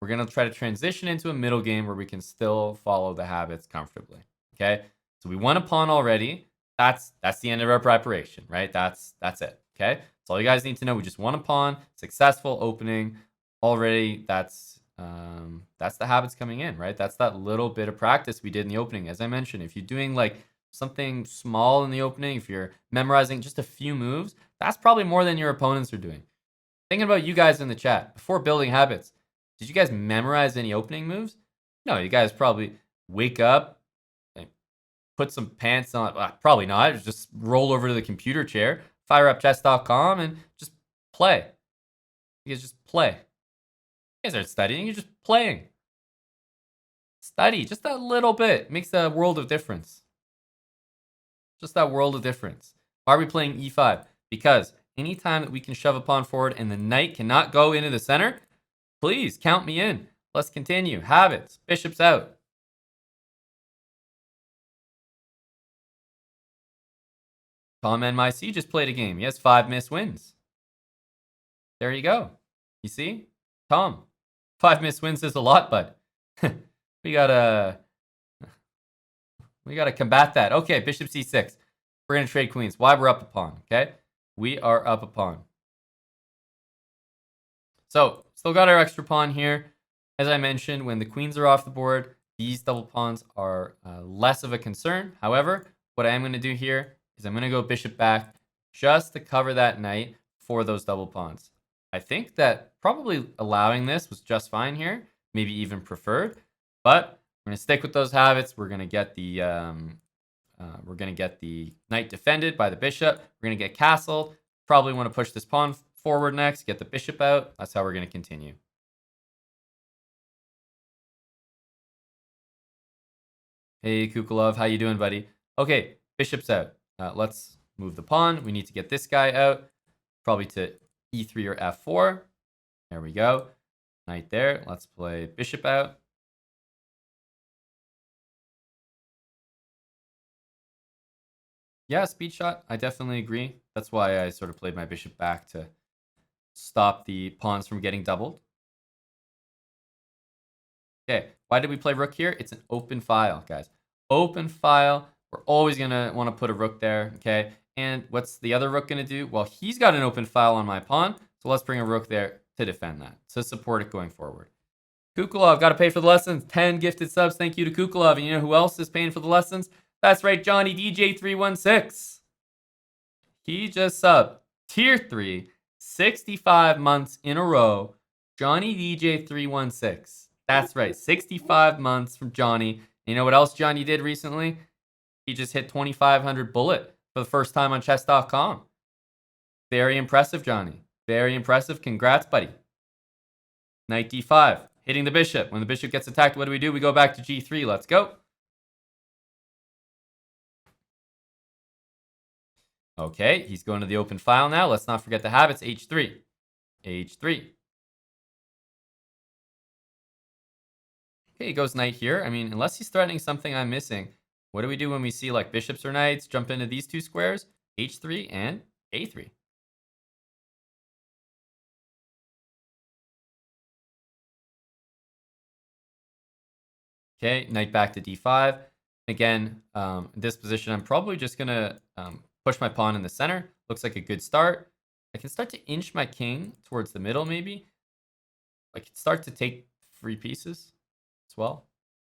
we're going to try to transition into a middle game where we can still follow the habits comfortably, okay? So we won a pawn already. That's the end of our preparation, right? That's it, okay? That's all you guys need to know. We just won a pawn, successful opening already. That's the habits coming in, right? That's that little bit of practice we did in the opening. As I mentioned, if you're doing like something small in the opening, if you're memorizing just a few moves, that's probably more than your opponents are doing. Thinking about you guys in the chat, before building habits, did you guys memorize any opening moves? No, you guys probably wake up, and put some pants on. Probably not. Just roll over to the computer chair, fire up chess.com, and just play. You guys just play. You guys aren't studying. You're just playing. Study just a little bit. Makes a world of difference. Just that world of difference. Why are we playing e5? Because anytime that we can shove a pawn forward and the knight cannot go into the center, please count me in. Let's continue. Habits. Bishop's out. Tom NYC just played a game. He has 5 missed wins. There you go. You see? Tom, 5 missed wins is a lot, bud. we gotta combat that. Okay, bishop c6. We're gonna trade queens. Why? We're up a pawn, okay? We are up a pawn. So, still got our extra pawn here. As I mentioned, when the queens are off the board, these double pawns are less of a concern. However, what I am going to do here is I'm going to go bishop back just to cover that knight for those double pawns. I think that probably allowing this was just fine here, maybe even preferred. But we're going to stick with those habits. We're going to get the knight defended by the bishop. We're going to get castled. Probably want to push this pawn forward next, get the bishop out. That's how we're going to continue. Hey, Kukulov, how you doing, buddy? Okay, bishop's out. Let's move the pawn. We need to get this guy out, probably to e3 or f4. There we go. Knight there. Let's play bishop out. Yeah, speed shot. I definitely agree. That's why I sort of played my bishop back to stop the pawns from getting doubled. Okay, why did we play rook here? It's an open file, guys. Open file. We're always going to want to put a rook there, okay? And what's the other rook going to do? Well, he's got an open file on my pawn, so let's bring a rook there to defend that, to support it going forward. Kukulov, got to pay for the lessons. 10 gifted subs. Thank you to Kukulov. And you know who else is paying for the lessons? That's right, Johnny DJ316. He just subbed tier 3, 65 months in a row. Johnny DJ316. That's right, 65 months from Johnny. You know what else Johnny did recently? He just hit 2,500 bullet for the first time on chess.com. Very impressive, Johnny. Very impressive. Congrats, buddy. Knight d5. Hitting the bishop. When the bishop gets attacked, what do? We go back to g3. Let's go. Okay, he's going to the open file now. Let's not forget the habits. h3. h3. Okay, he goes knight here. I mean, unless he's threatening something I'm missing, what do we do when we see like bishops or knights jump into these two squares? h3 and a3. Okay, knight back to d5. Again, this position, I'm probably just going to push my pawn in the center. Looks like a good start. I can start to inch my king towards the middle, maybe. I could start to take free pieces as well.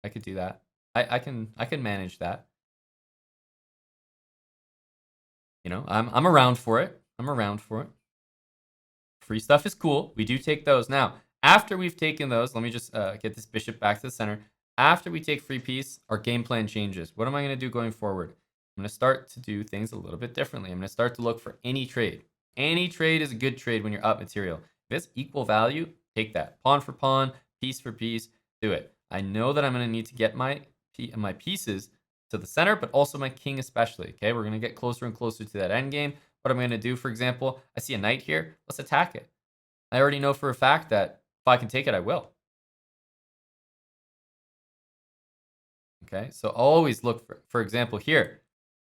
I could do that. I can manage that. You know, I'm around for it. I'm around for it. Free stuff is cool. We do take those. Now, after we've taken those, let me just get this bishop back to the center. After we take free piece, our game plan changes. What am I going to do going forward? I'm going to start to do things a little bit differently. I'm going to start to look for any trade. Any trade is a good trade when you're up material. If it's equal value, take that. Pawn for pawn, piece for piece, do it. I know that I'm going to need to get my pieces to the center, but also my king especially. Okay, we're going to get closer and closer to that end game. What I'm going to do, for example, I see a knight here. Let's attack it. I already know for a fact that if I can take it, I will. Okay, so always look for example, here.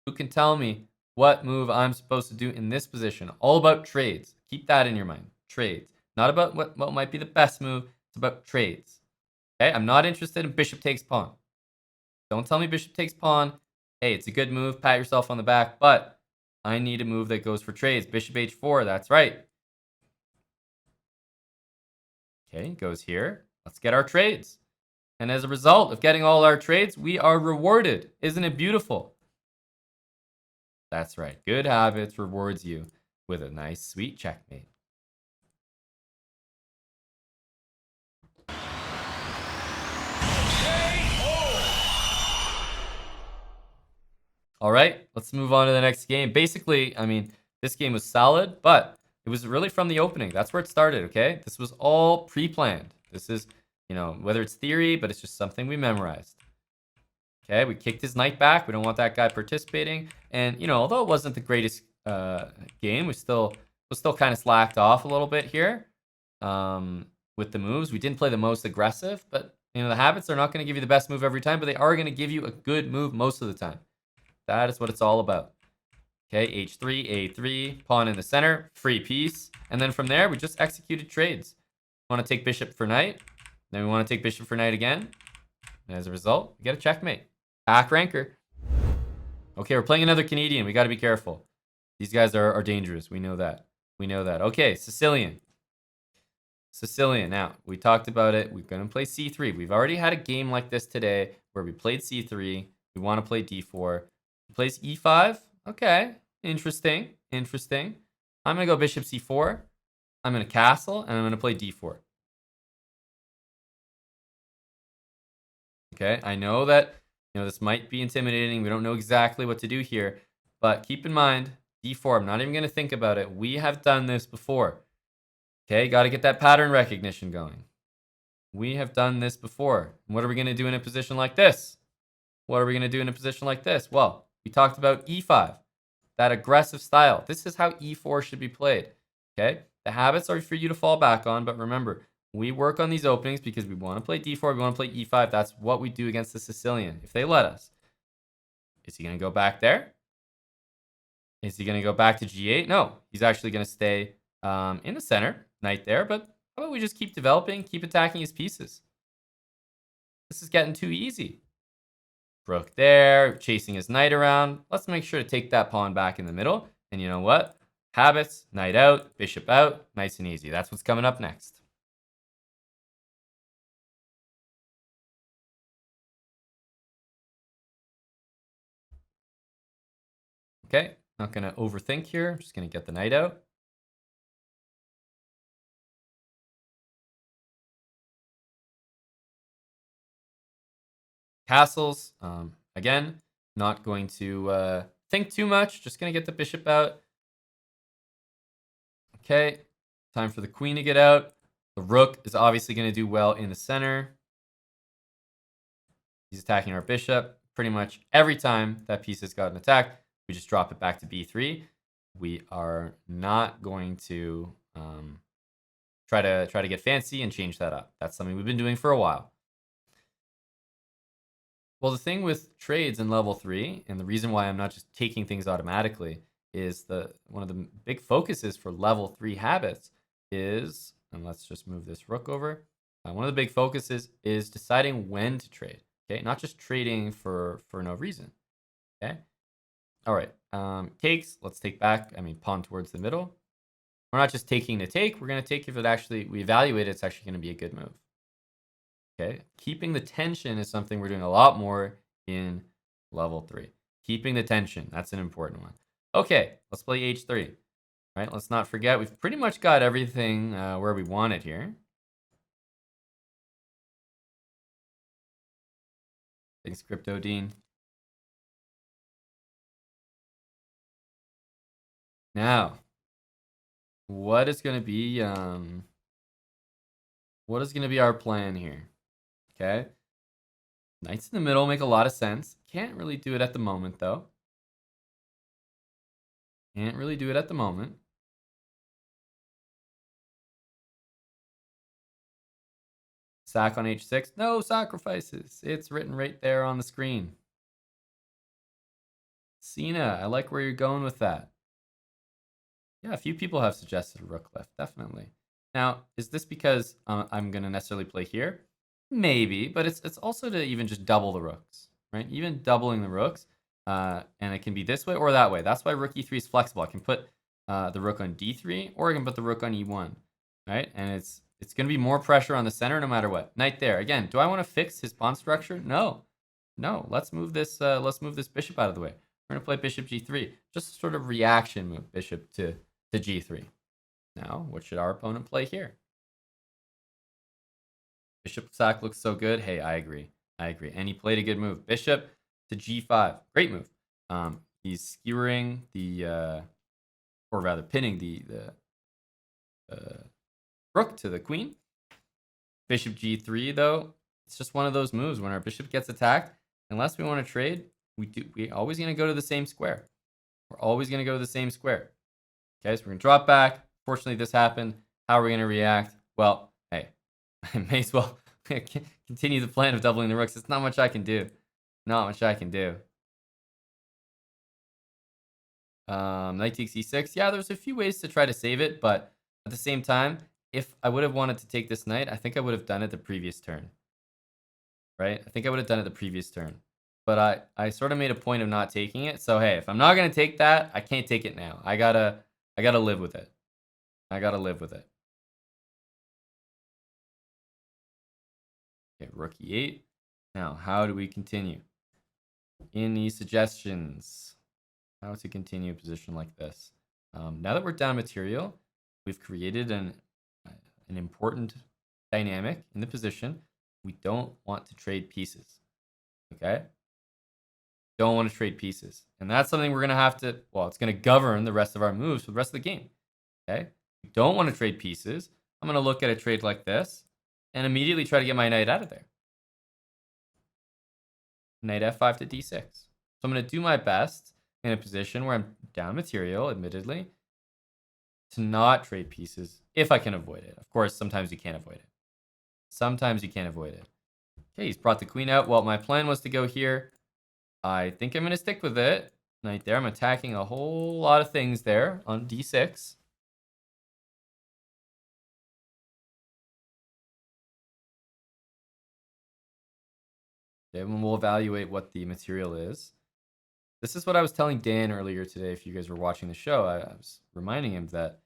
Who can tell me what move I'm supposed to do in this position? All about trades. Keep that in your mind. Trades. Not about what might be the best move. It's about trades. Okay, I'm not interested in bishop takes pawn. Don't tell me bishop takes pawn. Hey, it's a good move. Pat yourself on the back. But I need a move that goes for trades. Bishop h4. That's right. Okay, goes here. Let's get our trades. And as a result of getting all our trades, we are rewarded. Isn't it beautiful? That's right. Good habits rewards you with a nice, sweet checkmate. All right, let's move on to the next game. Basically, I mean, this game was solid, but it was really from the opening. That's where it started, okay? This was all pre-planned. This is, you know, whether it's theory, but it's just something we memorized. Okay, we kicked his knight back. We don't want that guy participating. And, you know, although it wasn't the greatest game, we still kind of slacked off a little bit here with the moves. We didn't play the most aggressive, but, you know, the habits are not going to give you the best move every time, but they are going to give you a good move most of the time. That is what it's all about. Okay, h3, a3, pawn in the center, free piece. And then from there, we just executed trades. We want to take bishop for knight. Then we want to take bishop for knight again. And as a result, we get a checkmate. Back ranker. Okay, we're playing another Canadian. We got to be careful. These guys are dangerous. We know that. We know that. Okay, Sicilian. Sicilian. Now, we talked about it. We're going to play c3. We've already had a game like this today where we played c3. We want to play d4. He plays e5. Okay, interesting. Interesting. I'm going to go bishop c4. I'm going to castle, and I'm going to play d4. Okay, I know that, you know, this might be intimidating. We don't know exactly what to do here, but keep in mind, d4, I'm not even going to think about it. We have done this before. Okay, got to get that pattern recognition going. We have done this before. And what are we going to do in a position like this? What are we going to do in a position like this? Well, we talked about e5, that aggressive style. This is how e4 should be played. Okay, the habits are for you to fall back on, but remember, we work on these openings because we want to play d4, we want to play e5. That's what we do against the Sicilian, if they let us. Is he going to go back there? Is he going to go back to g8? No, he's actually going to stay in the center, knight there, but how about we just keep developing, keep attacking his pieces? This is getting too easy. Rook there, chasing his knight around. Let's make sure to take that pawn back in the middle. And you know what? Habits, knight out, bishop out, nice and easy. That's what's coming up next. Okay, not going to overthink here. Just going to get the knight out. Castles. Again, not going to think too much. Just going to get the bishop out. Okay, time for the queen to get out. The rook is obviously going to do well in the center. He's attacking our bishop. Pretty much every time that piece has gotten attacked, we just drop it back to b3. We are not going to try to get fancy and change that up. That's something we've been doing for a while. Well, the thing with trades in level 3, and the reason why I'm not just taking things automatically, is one of the big focuses for level 3 habits is, and let's just move this rook over. One of the big focuses is deciding when to trade. Okay, not just trading for no reason. Okay, all right. Takes. Let's take back. Pawn towards the middle. We're not just taking to take. We're going to take if we evaluate it, it's actually going to be a good move. Okay, keeping the tension is something we're doing a lot more in level 3. Keeping the tension, that's an important one. Okay, let's play h3. Right, let's not forget we've pretty much got everything where we want it here. Thanks, Crypto Dean. Now, what is going to be our plan here? Okay, knights in the middle make a lot of sense. Can't really do it at the moment, though. Can't really do it at the moment. Sack on h6. No sacrifices. It's written right there on the screen. Cena, I like where you're going with that. Yeah, a few people have suggested a rook left, definitely. Now, is this because I'm going to necessarily play here? Maybe, but it's also to even just double the rooks, right? Even doubling the rooks, and it can be this way or that way. That's why rook e3 is flexible. I can put the rook on d3, or I can put the rook on e1, right? And it's going to be more pressure on the center no matter what. Knight there. Again, do I want to fix his pawn structure? No. Let's move this bishop out of the way. We're going to play bishop g3. Just a sort of reaction move, bishop to g3. Now, what should our opponent play here? Bishop sack looks so good. Hey, I agree. And he played a good move. Bishop to g5. Great move. He's skewering or rather pinning the rook to the queen. Bishop g3, though, it's just one of those moves. When our bishop gets attacked, unless we want to trade, we're always going to go to the same square. We're always going to go to the same square. Okay, so we're going to drop back. Fortunately, this happened. How are we going to react? Well, hey, I may as well continue the plan of doubling the rooks. It's not much I can do. Not much I can do. Knight takes e6. Yeah, there's a few ways to try to save it, but at the same time, if I would have wanted to take this knight, I think I would have done it the previous turn. Right? I think I would have done it the previous turn. But I sort of made a point of not taking it. So hey, if I'm not gonna take that, I can't take it now. I gotta live with it. I gotta live with it. Okay, rook e8. Now, how do we continue? Any suggestions? How to continue a position like this? Now that we're down material, we've created an important dynamic in the position. We don't want to trade pieces. Okay? Don't want to trade pieces. And that's something we're going to have to, well, it's going to govern the rest of our moves for the rest of the game. Okay? We don't want to trade pieces. I'm going to look at a trade like this and immediately try to get my knight out of there. Knight f5 to d6. So I'm going to do my best in a position where I'm down material, admittedly, to not trade pieces if I can avoid it. Of course, sometimes you can't avoid it. Sometimes you can't avoid it. Okay, he's brought the queen out. Well, my plan was to go here. I think I'm going to stick with it. Knight there. I'm attacking a whole lot of things there on d6. Then we'll evaluate what the material is. This is what I was telling Dan earlier today. If you guys were watching the show, I was reminding him that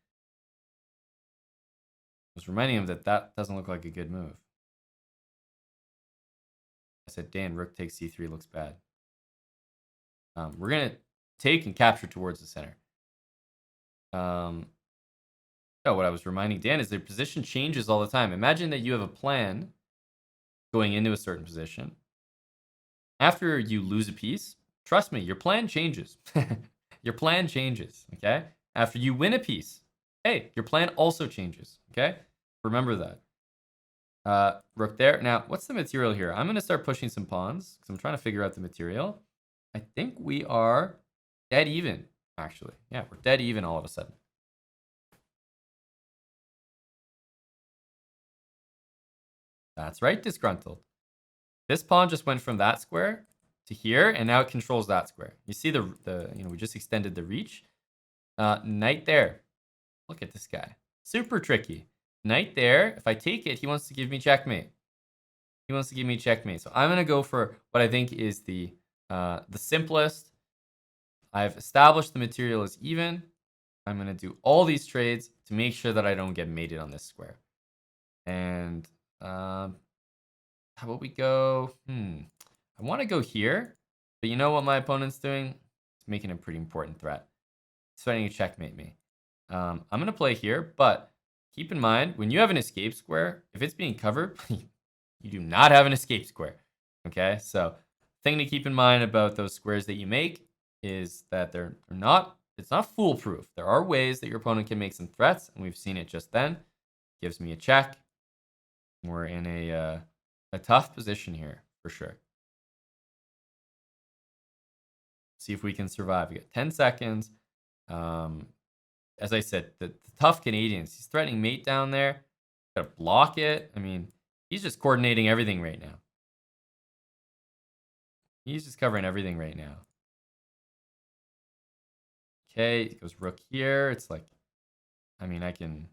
that doesn't look like a good move. I said, Dan, rook takes c3 looks bad. We're take and capture towards the center. What I was reminding Dan is their position changes all the time. Imagine that you have a plan going into a certain position. After you lose a piece, trust me, your plan changes. Your plan changes, okay? After you win a piece, hey, your plan also changes, okay? Remember that. Rook there. Now, what's the material here? I'm going to start pushing some pawns because I'm trying to figure out the material. I think we are dead even, actually. Yeah, we're dead even all of a sudden. That's right, disgruntled. This pawn just went from that square to here, and now it controls that square. You see we just extended the reach. Knight there. Look at this guy. Super tricky. Knight there. If I take it, he wants to give me checkmate. He wants to give me checkmate. So I'm going to go for what I think is the simplest. I've established the material is even. I'm going to do all these trades to make sure that I don't get mated on this square. And how about we go? I want to go here, but you know what my opponent's doing? It's making a pretty important threat. It's trying to checkmate me. I'm going to play here, but keep in mind, when you have an escape square, if it's being covered, you do not have an escape square. Okay, so thing to keep in mind about those squares that you make is that it's not foolproof. There are ways that your opponent can make some threats, and we've seen it just then. Gives me a check. We're in a tough position here, for sure. See if we can survive. We got 10 seconds. As I said, the tough Canadians. He's threatening mate down there. Gotta block it. I mean, he's just coordinating everything right now. He's just covering everything right now. Okay, it goes rook here. It's like, I mean, I can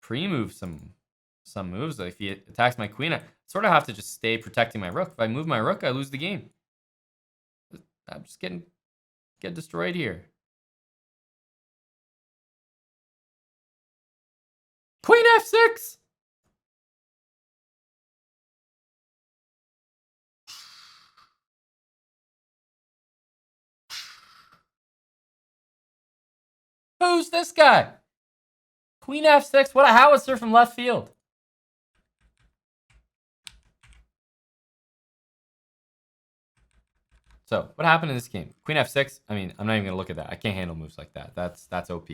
pre-move some moves. Like if he attacks my queen, I sort of have to just stay protecting my rook. If I move my rook, I lose the game. I'm just get destroyed here. Queen f6. Who's this guy? Queen f6. What a howitzer from left field. So what happened in this game? Queen f6. I mean, I'm not even gonna look at that. I can't handle moves like that. That's OP.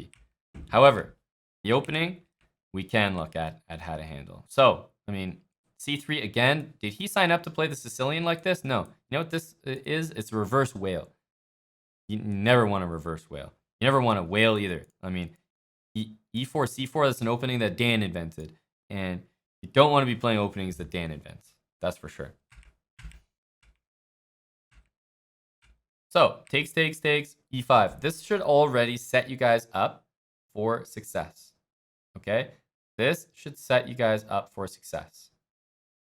However, the opening we can look at how to handle. So I mean, c3 again. Did he sign up to play the Sicilian like this? No. You know what this is? It's a reverse whale. You never want a reverse whale. You never want a whale either. I mean, e4 c4. That's an opening that Dan invented, and you don't want to be playing openings that Dan invents. That's for sure. So, takes, e5. This should already set you guys up for success. Okay? This should set you guys up for success.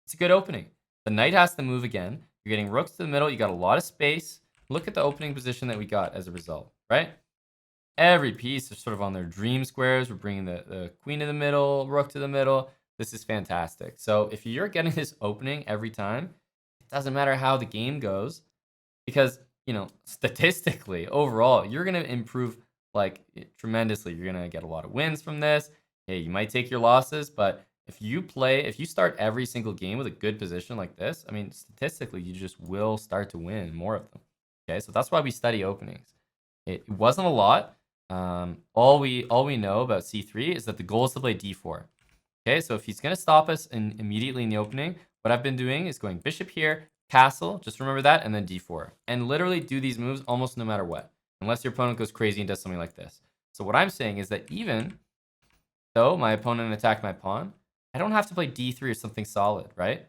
It's a good opening. The knight has to move again. You're getting rooks to the middle. You got a lot of space. Look at the opening position that we got as a result, right? Every piece is sort of on their dream squares. We're bringing the queen to the middle, rook to the middle. This is fantastic. So if you're getting this opening every time, it doesn't matter how the game goes, because statistically, overall, you're going to improve tremendously. You're going to get a lot of wins from this. Hey, you might take your losses, but if you start every single game with a good position like this, I mean, statistically, you just will start to win more of them. Okay, so that's why we study openings. It wasn't a lot. All we know about c3 is that the goal is to play d4. Okay, so if he's going to stop us immediately in the opening, what I've been doing is going bishop here, castle, just remember that, and then d4. And literally do these moves almost no matter what, unless your opponent goes crazy and does something like this. So what I'm saying is that even though my opponent attacked my pawn, I don't have to play d3 or something solid, right?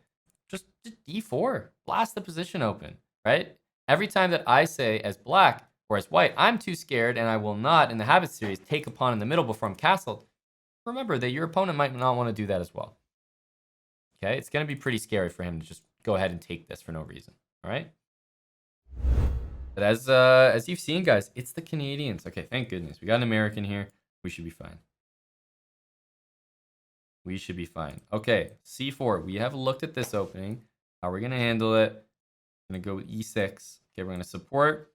Just d4. Blast the position open, right? Every time that I say as black or as white, I'm too scared and I will not, in the habit series, take a pawn in the middle before I'm castled, remember that your opponent might not want to do that as well. Okay, it's going to be pretty scary for him to just go ahead and take this for no reason. All right. But as you've seen, guys, it's the Canadians. Okay, thank goodness we got an American here. We should be fine. We should be fine. Okay, c4. We have looked at this opening. How are we going to handle it? We're going to go with e6. Okay, we're going to support.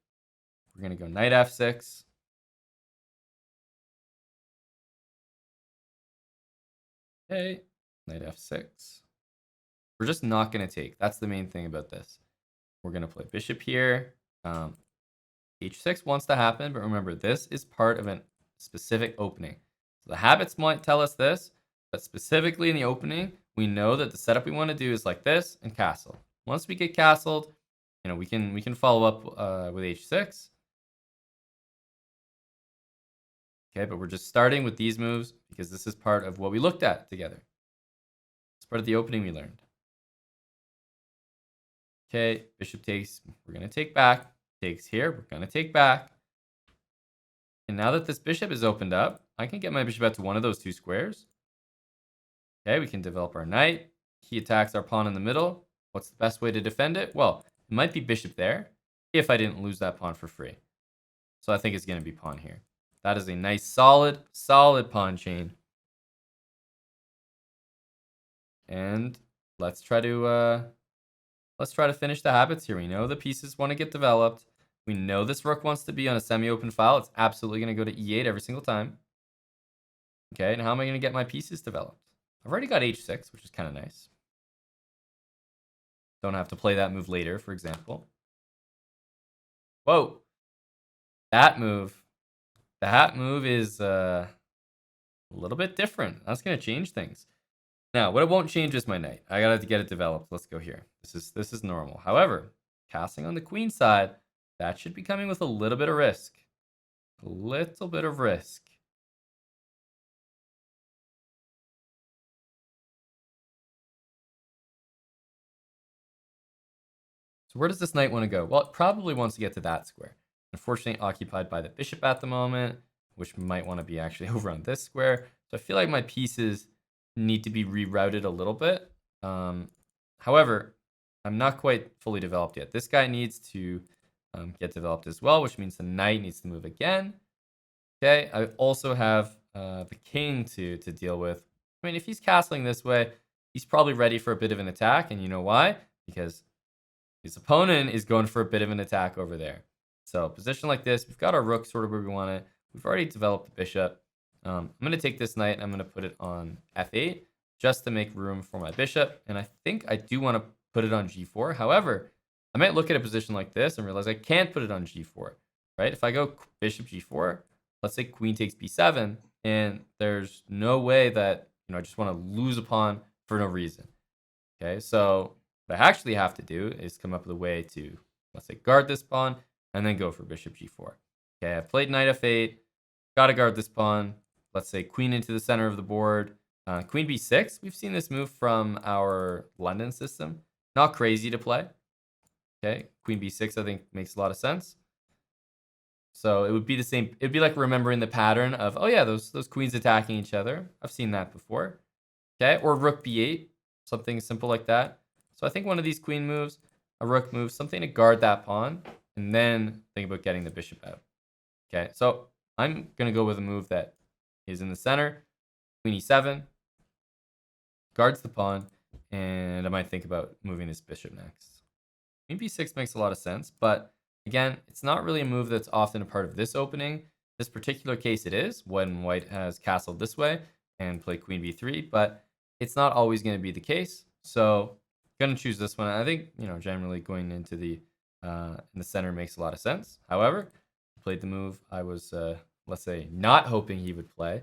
we're going to go knight f6. Okay, knight f6. We're just not going to take. That's the main thing about this. We're going to play bishop here. H6 wants to happen, but remember, this is part of a specific opening. So the habits might tell us this, but specifically in the opening, we know that the setup we want to do is like this and castle. Once we get castled, you know, we can follow up with h6. Okay, but we're just starting with these moves because this is part of what we looked at together. It's part of the opening we learned. Okay, bishop takes. We're going to take back. Takes here. We're going to take back. And now that this bishop is opened up, I can get my bishop out to one of those two squares. Okay, we can develop our knight. He attacks our pawn in the middle. What's the best way to defend it? Well, it might be bishop there if I didn't lose that pawn for free. So I think it's going to be pawn here. That is a nice, solid pawn chain. And let's try to finish the habits here. We know the pieces want to get developed. We know this rook wants to be on a semi-open file. It's absolutely going to go to e8 every single time. Okay, and how am I going to get my pieces developed? I've already got h6, which is kind of nice. Don't have to play that move later, for example. Whoa. That move is a little bit different. That's going to change things. Now, what it won't change is my knight. I got to get it developed. Let's go here. This is normal. However, castling on the queen side, that should be coming with a little bit of risk. A little bit of risk. So where does this knight want to go? Well, it probably wants to get to that square. Unfortunately, occupied by the bishop at the moment, which might want to be actually over on this square. So I feel like my pieces need to be rerouted a little bit. However, I'm not quite fully developed yet. This guy needs to get developed as well, which means the knight needs to move again. Okay, I also have the king to deal with. I mean, if he's castling this way, he's probably ready for a bit of an attack. And you know why? Because his opponent is going for a bit of an attack over there. So position like this, we've got our rook sort of where we want it. We've already developed the bishop. I'm going to take this knight and I'm going to put it on f8 just to make room for my bishop. And I think I do want to put it on g4. However, I might look at a position like this and realize I can't put it on g4, right? If I go bishop g4, let's say queen takes b7, and there's no way that, you know, I just want to lose a pawn for no reason. Okay, so what I actually have to do is come up with a way to, let's say, guard this pawn and then go for bishop g4. Okay, I've played knight f8, got to guard this pawn. Let's say queen into the center of the board. Queen b6, we've seen this move from our London system. Not crazy to play. Okay, queen b6 I think makes a lot of sense. So it would be the same. It'd be like remembering the pattern of, oh yeah, those queens attacking each other. I've seen that before. Okay, or rook b8, something simple like that. So I think one of these queen moves, a rook move, something to guard that pawn, and then think about getting the bishop out. Okay, so I'm going to go with a move that is in the center. Queen e7, guards the pawn, and I might think about moving this bishop next. Queen b6 makes a lot of sense, but again, it's not really a move that's often a part of this opening. This particular case it is, when white has castled this way and played queen b3, but it's not always going to be the case. So I'm going to choose this one. I think, you know, generally going into the in the center makes a lot of sense. However, played the move I was, let's say, not hoping he would play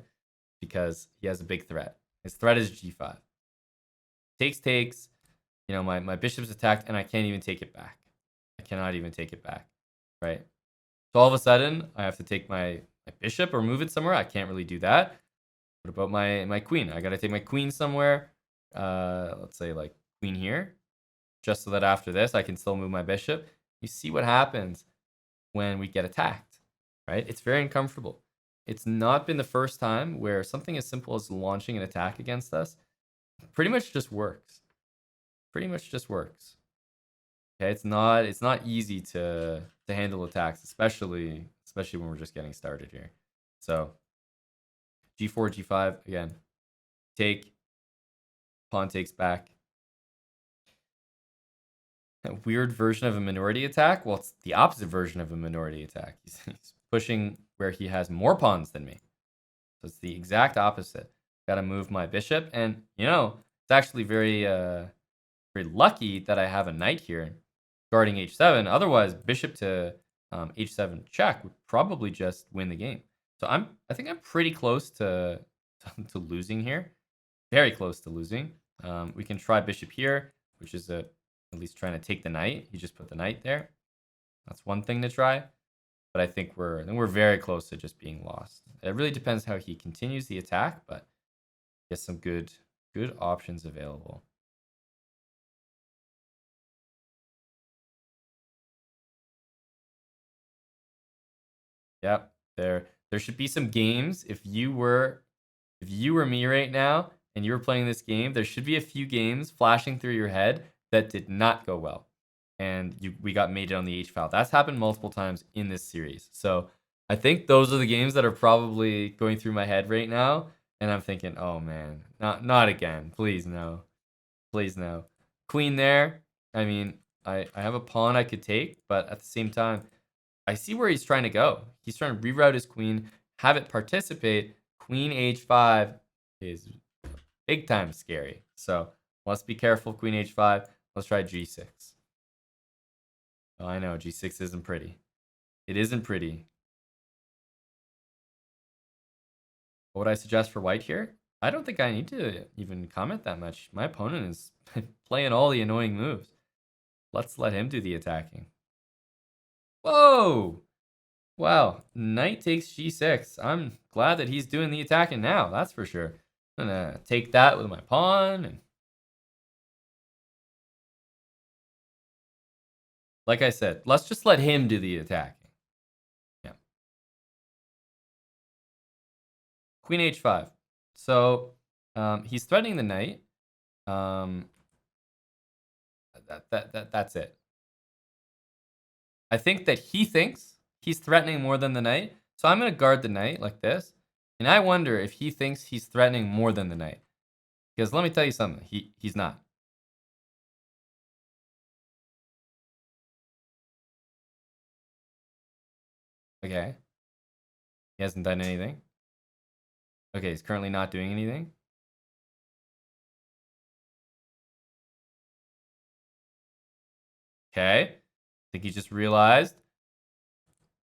because he has a big threat. His threat is g5. Takes. You know, my bishop's attacked and I can't even take it back. I cannot even take it back, right? So all of a sudden, I have to take my bishop or move it somewhere. I can't really do that. What about my queen? I got to take my queen somewhere. Let's say like queen here, just so that after this, I can still move my bishop. You see what happens when we get attacked, right? It's very uncomfortable. It's not been the first time where something as simple as launching an attack against us pretty much just works. Pretty much just works. Okay, it's not easy to handle attacks, especially when we're just getting started here. So g4, g5 again. Take, pawn takes back. A weird version of a minority attack? Well, it's the opposite version of a minority attack. He's pushing where he has more pawns than me. So it's the exact opposite. Got to move my bishop. And, it's actually very, very lucky that I have a knight here guarding h7. Otherwise, bishop to h7 check would probably just win the game. So I think I'm pretty close to losing here. Very close to losing. We can try bishop here, which is at least trying to take the knight. He just put the knight there. That's one thing to try. But I think we're very close to just being lost. It really depends how he continues the attack, but he has some good options available. Yep, there should be some games. If you were me right now and you were playing this game, there should be a few games flashing through your head that did not go well, and we got mated on the H file. That's happened multiple times in this series. So I think those are the games that are probably going through my head right now, and I'm thinking, oh man, not again, please no, please no. Queen there. I mean, I have a pawn I could take, but at the same time, I see where he's trying to go. He's trying to reroute his queen, have it participate. Queen h5 is big time scary. So let's be careful. Queen h5. Let's try g6. Oh, I know g6 isn't pretty. It isn't pretty. What would I suggest for white here? I don't think I need to even comment that much. My opponent is playing all the annoying moves. Let's let him do the attacking. Whoa! Wow, knight takes g6. I'm glad that he's doing the attacking now, that's for sure. I'm gonna take that with my pawn. And like I said, let's just let him do the attacking. Yeah. Queen h5. So he's threatening the knight. That's it. I think that he thinks he's threatening more than the knight. So I'm going to guard the knight like this. And I wonder if he thinks he's threatening more than the knight. Because let me tell you something. He's not. Okay. He hasn't done anything. Okay, he's currently not doing anything. Okay. I think he just realized.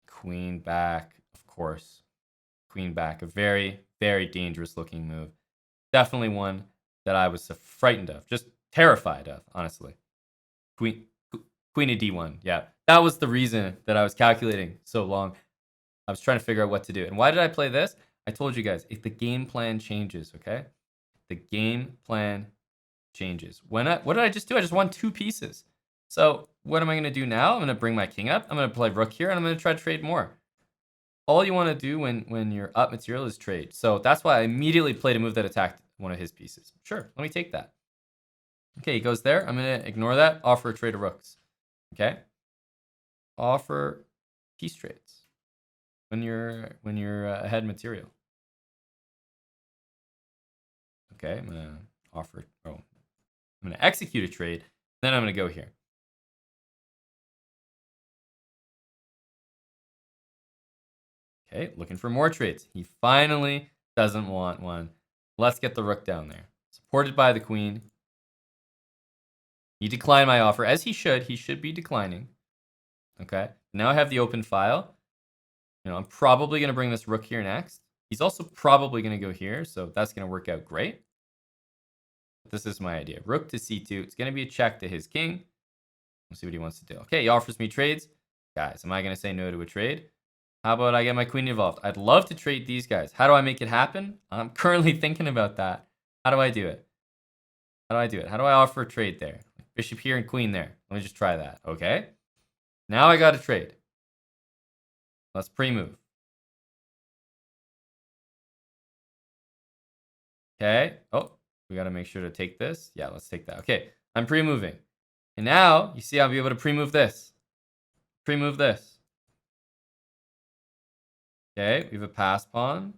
Queen back, of course. Queen back. A very, very dangerous looking move. Definitely one that I was frightened of. Just terrified of, honestly. Queen of d1. Yeah. That was the reason that I was calculating so long. I was trying to figure out what to do. And why did I play this? I told you guys, if the game plan changes, okay? The game plan changes. What did I just do? I just won 2 pieces. So what am I going to do now? I'm going to bring my king up. I'm going to play rook here, and I'm going to try to trade more. All you want to do when you're up material is trade. So that's why I immediately played a move that attacked one of his pieces. Sure, let me take that. Okay, he goes there. I'm going to ignore that. Offer a trade of rooks. Okay? Offer piece trades when you're ahead material. Okay, I'm going to offer... Oh, I'm going to execute a trade. Then I'm going to go here. Okay, looking for more trades. He finally doesn't want one. Let's get the rook down there. Supported by the queen. He declined my offer, as he should. He should be declining. Okay, now I have the open file. I'm probably going to bring this rook here next. He's also probably going to go here, so that's going to work out great. This is my idea. Rook to c2. It's going to be a check to his king. Let's see what he wants to do. Okay, he offers me trades. Guys, am I going to say no to a trade? How about I get my queen involved? I'd love to trade these guys. How do I make it happen? I'm currently thinking about that. How do I do it? How do I do it? How do I offer a trade there? Bishop here and queen there. Let me just try that. Okay. Now I got a trade. Let's pre-move. Okay. Oh, we got to make sure to take this. Yeah, let's take that. Okay. I'm pre-moving. And now, you see I'll be able to pre-move this. Pre-move this. Okay, we have a pass pawn.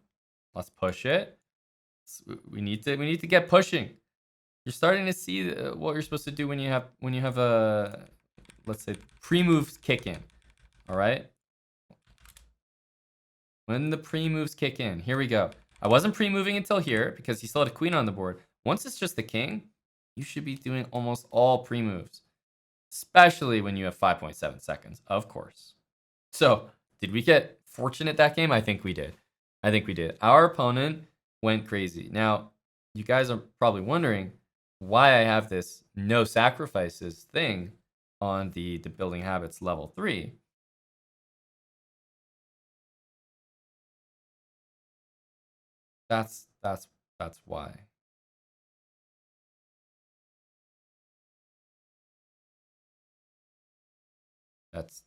Let's push it. We need to get pushing. You're starting to see what you're supposed to do when you have let's say pre-moves kick in. All right. When the pre-moves kick in, here we go. I wasn't pre-moving until here because he still had a queen on the board. Once it's just the king, you should be doing almost all pre-moves, especially when you have 5.7 seconds, of course. So, did we get fortunate that game? I think we did. I think we did. Our opponent went crazy. Now, you guys are probably wondering why I have this no sacrifices thing on the building habits level 3. That's why. That's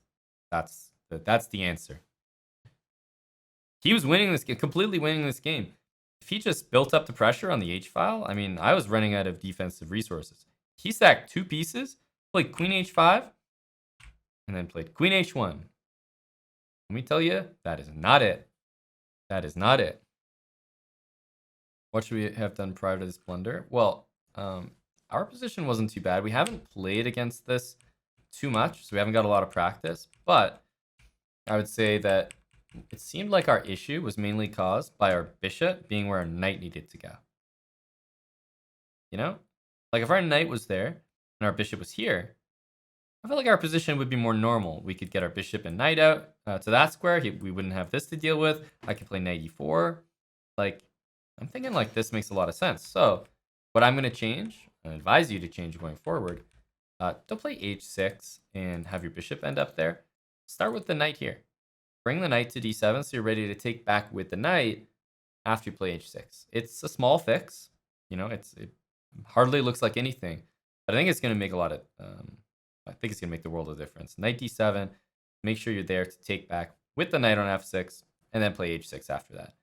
the answer. He was winning this game, completely winning this game. If he just built up the pressure on the H file, I mean, I was running out of defensive resources. He sacked 2 pieces, played Queen H5, and then played Queen H1. Let me tell you, that is not it. That is not it. What should we have done prior to this blunder? Well, our position wasn't too bad. We haven't played against this too much, so we haven't got a lot of practice. But I would say that it seemed like our issue was mainly caused by our bishop being where our knight needed to go. You know? Like if our knight was there and our bishop was here, I feel like our position would be more normal. We could get our bishop and knight out to that square. We wouldn't have this to deal with. I could play knight e4. Like, I'm thinking like this makes a lot of sense. So what I'm going to change, I advise you to change going forward. Don't play h6 and have your bishop end up there. Start with the knight here. Bring the knight to d7 so you're ready to take back with the knight after you play h6. It's a small fix. You know, it hardly looks like anything. But I think it's going to make a lot of... I think it's going to make the world of difference. Knight d7. Make sure you're there to take back with the knight on f6. And then play h6 after that.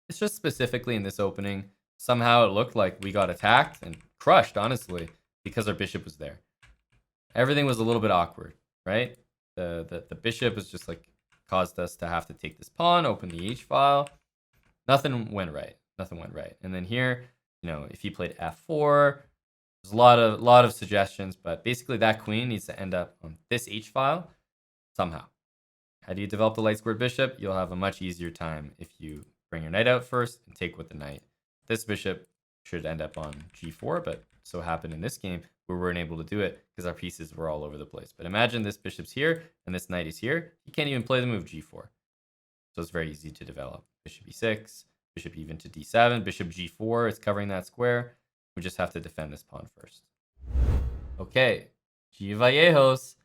It's just specifically in this opening, somehow it looked like we got attacked and crushed, honestly, because our bishop was there. Everything was a little bit awkward, right? The bishop was just like caused us to have to take this pawn, open the h file. Nothing went right. Nothing went right. And then here, you know, if he played f4, there's a lot of suggestions, but basically that queen needs to end up on this h file somehow. How do you develop the light squared bishop? You'll have a much easier time if you bring your knight out first and take with the knight. This bishop should end up on g4, but so happened in this game we weren't able to do it because our pieces were all over the place. But imagine this bishop's here and this knight is here. You can't even play the move g4. So it's very easy to develop. Bishop e6, bishop even to d7, bishop g4 is covering that square. We just have to defend this pawn first. Okay, G Vallejos.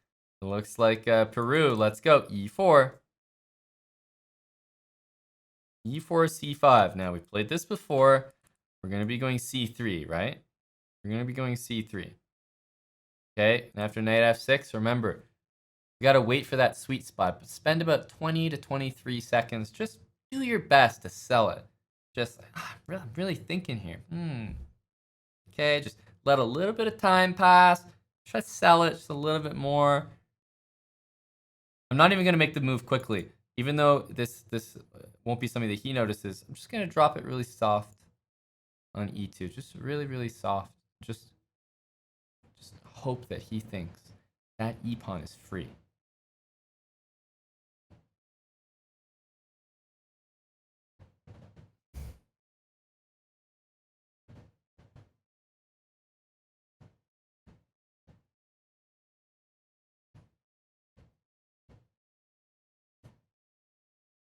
It looks like Peru. Let's go. e4. e4, c5. Now, we've played this before. We're going to be going c3, right? We're going to be going c3. Okay, and after knight f6, remember, you got to wait for that sweet spot, but spend about 20 to 23 seconds. Just do your best to sell it. Just, I'm really thinking here. Okay, just let a little bit of time pass. Try to sell it just a little bit more. I'm not even going to make the move quickly. Even though this won't be something that he notices, I'm just going to drop it really soft on e2. Just really, really soft. Just hope that he thinks that e-pawn is free.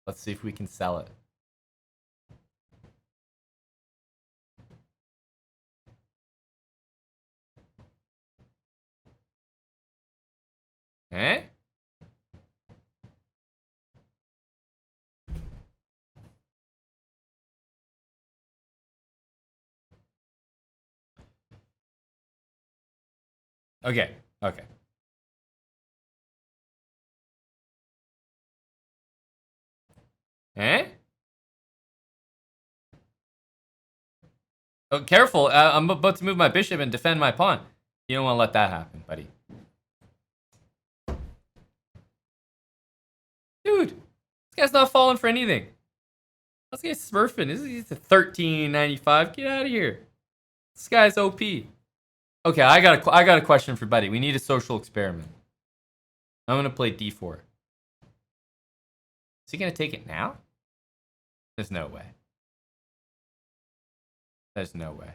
Let's see if we can sell it. Eh? Okay. Eh? Oh, careful. I'm about to move my bishop and defend my pawn. You don't want to let that happen, buddy. Dude, this guy's not falling for anything. This guy's smurfing. He's a 1395. Get out of here. This guy's OP. Okay, I got a question for Buddy. We need a social experiment. I'm gonna play d4. Is he gonna take it now? There's no way. There's no way.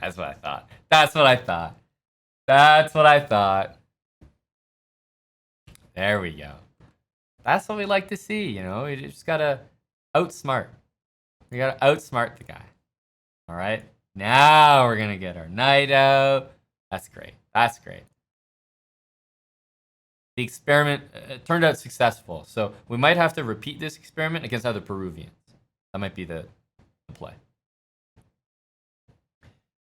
That's what I thought. That's what I thought. That's what I thought. There we go. That's what we like to see, you know? You just gotta outsmart. We gotta outsmart the guy. All right? Now we're gonna get our knight out. That's great. That's great. The experiment turned out successful. So we might have to repeat this experiment against other Peruvians. That might be the play.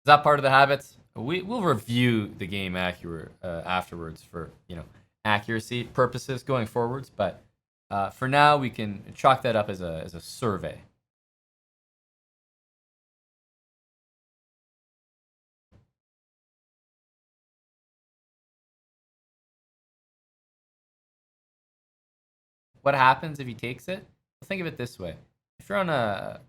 Is that part of the habits? We'll review the game afterwards for, you know, accuracy purposes going forwards. But for now, we can chalk that up as a survey. What happens if he takes it? Think of it this way: if you're on a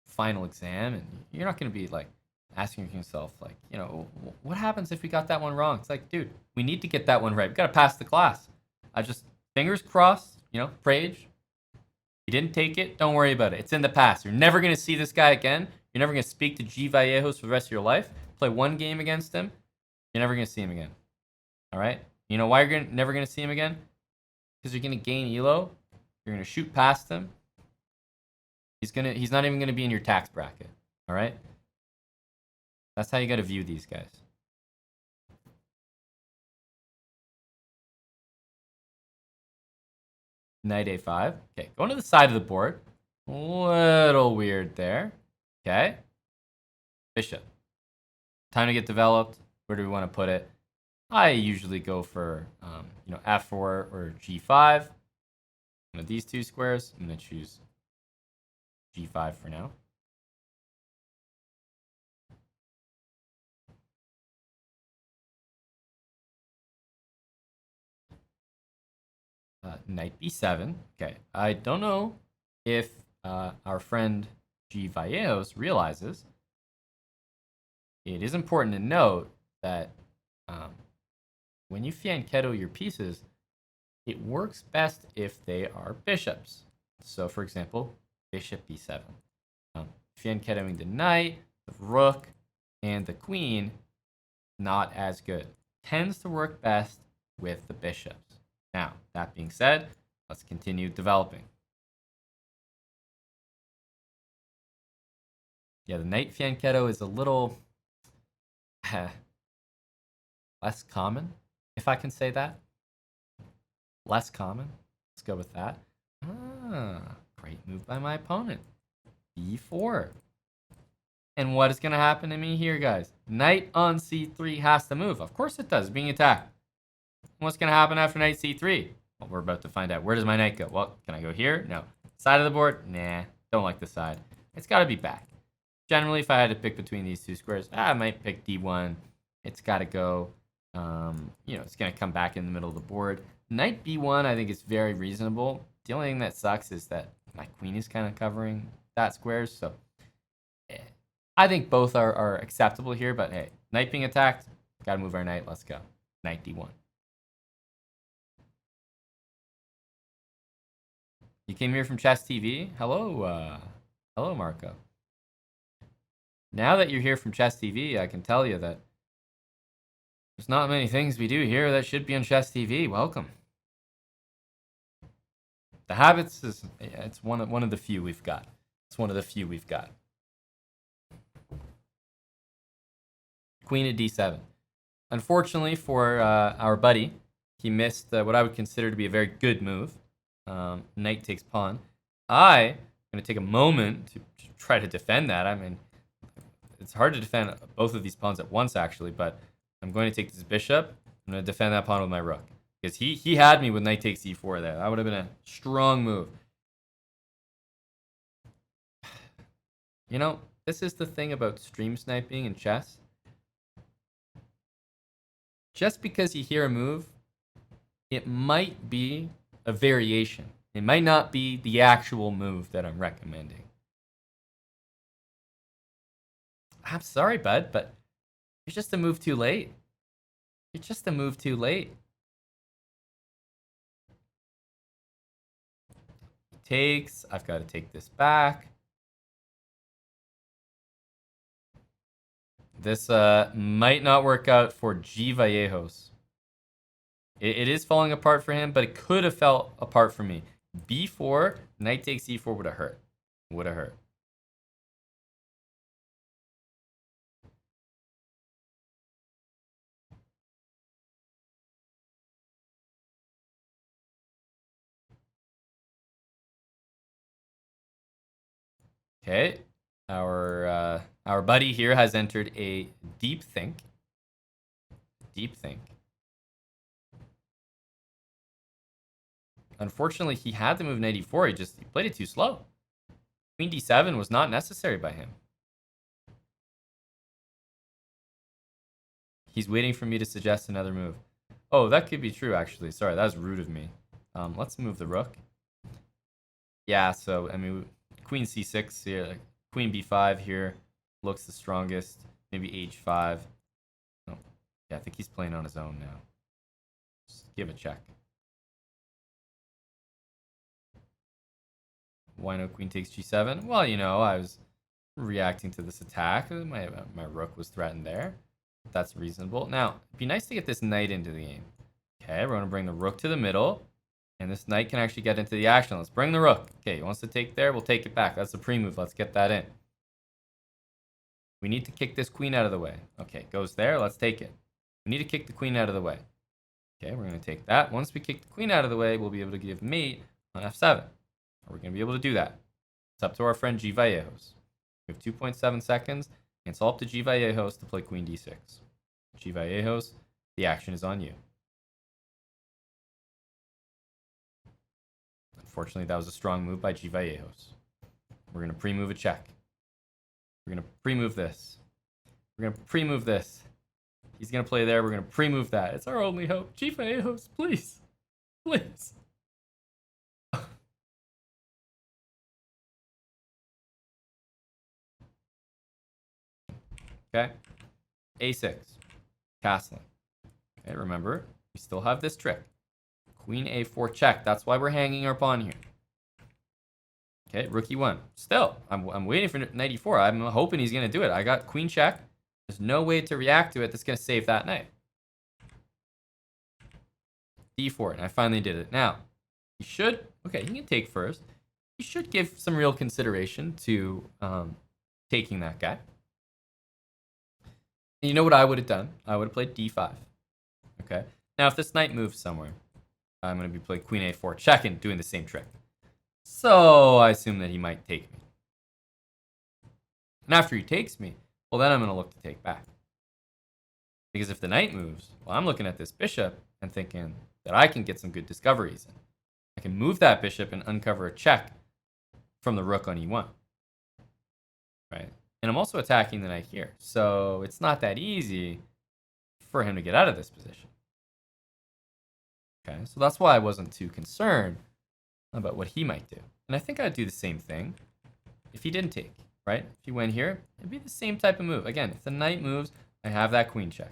final exam, and you're not going to be like asking yourself, like, you know, what happens if we got that one wrong? It's like, dude, we need to get that one right. We got to pass the class. I just fingers crossed, you know, Prage. You didn't take it. Don't worry about it. It's in the past. You're never going to see this guy again. You're never going to speak to G. Vallejos for the rest of your life. Play one game against him. You're never going to see him again. All right? You know why you're never going to see him again? Because you're going to gain ELO. You're going to shoot past him. He's not even going to be in your tax bracket. All right? That's how you got to view these guys. Knight a5. Okay, going to the side of the board. Little weird there. Okay. Bishop. Time to get developed. Where do we want to put it? I usually go for f4 or g5. One of these two squares. I'm going to choose g5 for now. Knight b7. Okay, I don't know if our friend G. Vallejos realizes it is important to note that when you fianchetto your pieces, it works best if they are bishops. So, for example, bishop b7. Fianchettoing the knight, the rook, and the queen, not as good. Tends to work best with the bishops. Now, that being said, let's continue developing. Yeah, the knight fianchetto is a little less common, if I can say that. Less common. Let's go with that. Great move by my opponent. b4. And what is going to happen to me here, guys? Knight on c3 has to move. Of course it does, being attacked. What's going to happen after knight c3? Well, we're about to find out. Where does my knight go? Well, can I go here? No. Side of the board? Nah, don't like the side. It's got to be back. Generally, if I had to pick between these two squares, I might pick d1. It's got to go. It's going to come back in the middle of the board. Knight b1, I think, is very reasonable. The only thing that sucks is that my queen is kind of covering that square. So I think both are acceptable here. But hey, knight being attacked, got to move our knight. Let's go. Knight d1. You came here from Chess TV. Hello, hello, Marco. Now that you're here from Chess TV, I can tell you that there's not many things we do here that should be on Chess TV. Welcome. The habits it's one of the few we've got. It's one of the few we've got. Queen of d7. Unfortunately for our buddy, he missed what I would consider to be a very good move. Knight takes pawn. I'm going to take a moment to try to defend that. I mean, it's hard to defend both of these pawns at once, actually, but I'm going to take this bishop. I'm going to defend that pawn with my rook. Because he had me with knight takes e4 there. That would have been a strong move. You know, this is the thing about stream sniping in chess. Just because you hear a move, it might be a variation. It might not be the actual move that I'm recommending. I'm sorry, bud, but you're just a move too late. You're just a move too late. He takes. I've got to take this back. This might not work out for G. Vallejos. It is falling apart for him, but it could have fell apart for me. B4, knight takes E4 would have hurt. Would have hurt. Okay, our buddy here has entered a deep think. Deep think. Unfortunately, he had to move knight e4. He played it too slow. Queen d7 was not necessary by him. He's waiting for me to suggest another move. Oh, that could be true, actually. Sorry, that was rude of me. Let's move the rook. Yeah, so, I mean, queen c6 here, queen b5 here looks the strongest. Maybe h5. Oh, yeah, I think he's playing on his own now. Just give a check. Why no queen takes g7? Well, you know, I was reacting to this attack. My rook was threatened there. That's reasonable. Now, it'd be nice to get this knight into the game. Okay, we're going to bring the rook to the middle. And this knight can actually get into the action. Let's bring the rook. Okay, he wants to take there. We'll take it back. That's the pre-move. Let's get that in. We need to kick this queen out of the way. Okay, goes there. Let's take it. We need to kick the queen out of the way. Okay, we're going to take that. Once we kick the queen out of the way, we'll be able to give mate on f7. We're going to be able to do that. It's up to our friend G. Vallejos. We have 2.7 seconds. And it's all up to G. Vallejos to play queen d6. G. Vallejos, the action is on you. Unfortunately, that was a strong move by G. Vallejos. We're going to pre-move a check. We're going to pre-move this. We're going to pre-move this. He's going to play there. We're going to pre-move that. It's our only hope. G. Vallejos, please. Please. Okay. A6. Castling. Okay, remember, we still have this trick. Queen a4 check. That's why we're hanging our pawn here. Okay, rook e1. Still, I'm waiting for knight e4. I'm hoping he's going to do it. I got queen check. There's no way to react to it that's going to save that knight. d4, and I finally did it. Now, he should... Okay, he can take first. He should give some real consideration to taking that guy. And you know what I would have done? I would have played d5. Okay. Now, if this knight moves somewhere, I'm going to be playing queen a4 check and doing the same trick. So I assume that he might take me. And after he takes me, well, then I'm going to look to take back. Because if the knight moves, well, I'm looking at this bishop and thinking that I can get some good discoveries in. I can move that bishop and uncover a check from the rook on e1. Right? And I'm also attacking the knight here. So it's not that easy for him to get out of this position. Okay, so that's why I wasn't too concerned about what he might do. And I think I'd do the same thing if he didn't take, right? If he went here, it'd be the same type of move. Again, if the knight moves, I have that queen check.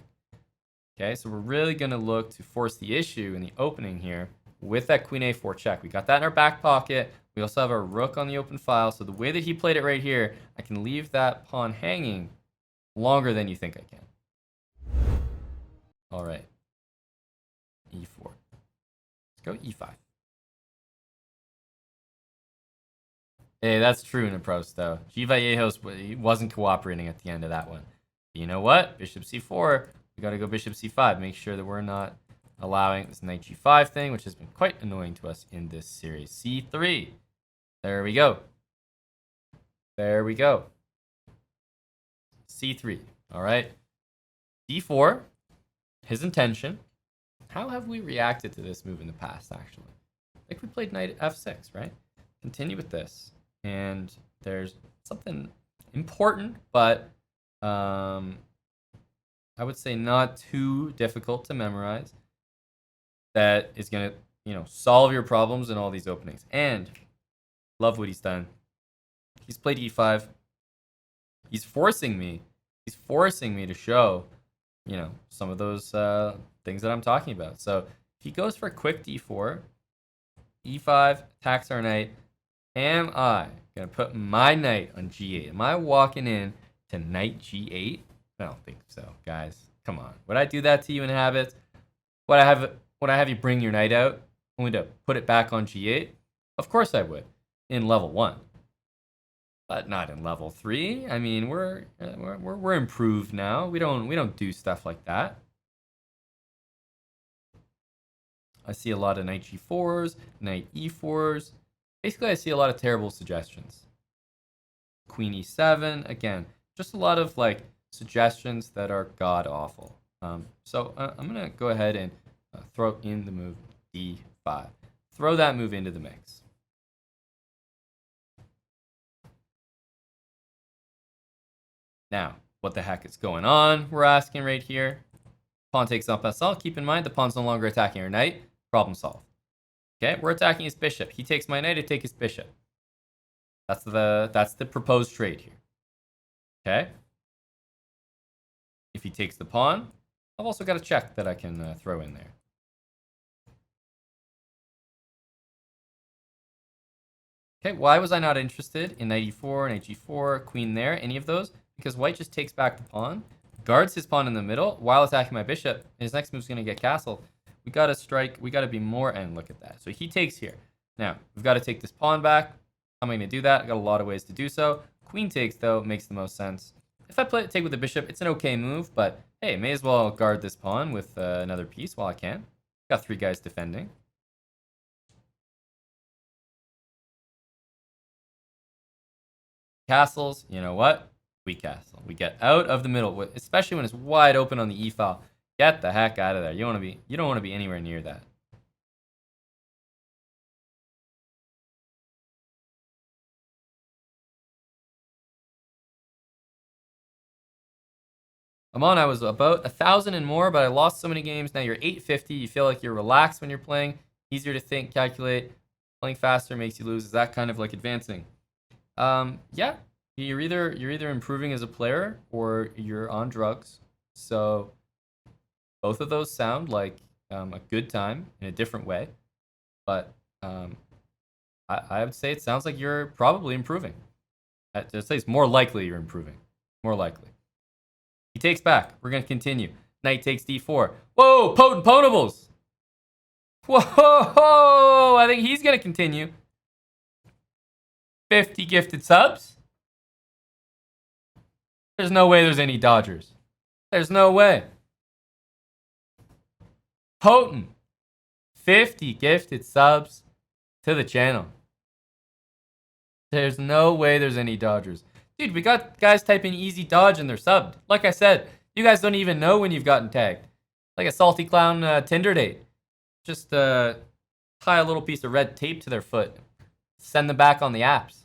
Okay, so we're really going to look to force the issue in the opening here with that queen a4 check. We got that in our back pocket. We also have our rook on the open file. So the way that he played it right here, I can leave that pawn hanging longer than you think I can. All right. e4. Let's go e5. Hey, that's true, Nepros, though. G. Vallejos wasn't cooperating at the end of that one. But you know what? Bishop c4. We got to go bishop c5. Make sure that we're not allowing this knight g5 thing, which has been quite annoying to us in this series. c3. There we go. There we go. c3. All right. d4. His intention. How have we reacted to this move in the past, actually? Like we played knight f6, right? Continue with this. And there's something important, but I would say not too difficult to memorize. That is going to solve your problems in all these openings. And love what he's done. He's played e5. He's forcing me. He's forcing me to show, some of those things that I'm talking about. So if he goes for quick d4, e5, attacks our knight, am I going to put my knight on g8? Am I walking in to knight g8? I don't think so, guys. Come on. Would I do that to you in habits? Would I have you bring your knight out only to put it back on g8? Of course I would in level 1. But not in level 3. I mean, we're improved now. We don't do stuff like that. I see a lot of knight g4s, knight e4s. Basically, I see a lot of terrible suggestions. Queen e7, again, just a lot of suggestions that are god awful. So I'm gonna go ahead and throw in the move d5. Throw that move into the mix. Now, what the heck is going on? We're asking right here. Pawn takes up SL. Keep in mind, the pawn's no longer attacking our knight. Problem solved. Okay, we're attacking his bishop. He takes my knight, I take his bishop. That's the proposed trade here. Okay. If he takes the pawn, I've also got a check that I can throw in there. Okay, why was I not interested in knight e4, knight g4, queen there, any of those? Because white just takes back the pawn, guards his pawn in the middle while attacking my bishop. His next move is going to get castle. We got to strike. We got to be more, and look at that. So he takes here. Now, we've got to take this pawn back. How am I going to do that? I got a lot of ways to do so. Queen takes, though, makes the most sense. If I take with the bishop, it's an okay move, but hey, may as well guard this pawn with another piece while I can. Got 3 guys defending. Castles, you know what? We castle. We get out of the middle, especially when it's wide open on the e file. Get the heck out of there. You don't want to be anywhere near that. Aman, I was about 1,000 and more, but I lost so many games. Now you're 850. You feel like you're relaxed when you're playing. Easier to think, calculate. Playing faster makes you lose. Is that kind of like advancing? Yeah. You're either improving as a player or you're on drugs. So both of those sound like a good time in a different way. But I would say it sounds like you're probably improving. I'd say it's more likely you're improving. More likely. He takes back. We're going to continue. Knight takes d4. Whoa, potent potables. Whoa, I think he's going to continue. 50 gifted subs. There's no way there's any dodgers. There's no way. Potent. 50 gifted subs to the channel. There's no way there's any dodgers. Dude, we got guys typing easy dodge and they're subbed. Like I said, you guys don't even know when you've gotten tagged. Like a salty clown Tinder date. Just tie a little piece of red tape to their foot. Send them back on the apps.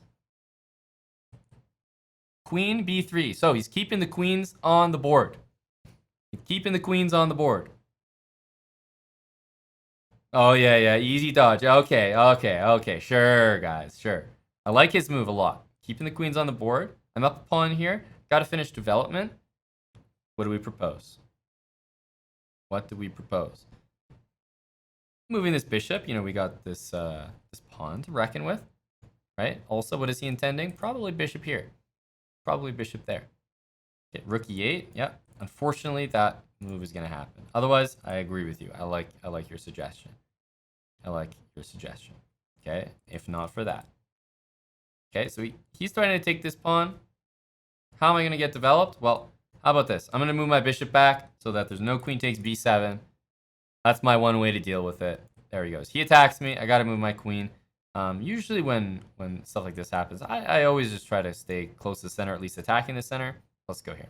Queen b3. So he's keeping the queens on the board. He's keeping the queens on the board. Oh, yeah. Easy dodge. Okay. Sure, guys. Sure. I like his move a lot. Keeping the queens on the board. I'm up a pawn here. Got to finish development. What do we propose? What do we propose? Moving this bishop. We got this this pawn to reckon with. Right? Also, what is he intending? Probably bishop here. Probably bishop there. Okay, rook e8. Yep. Unfortunately, that move is going to happen. Otherwise, I agree with you. I like your suggestion. Okay? If not for that. Okay, so he's trying to take this pawn. How am I going to get developed? Well, how about this? I'm going to move my bishop back so that there's no queen takes b7. That's my one way to deal with it. There he goes. He attacks me. I got to move my queen. Usually when stuff like this happens, I always just try to stay close to the center, at least attacking the center. Let's go here.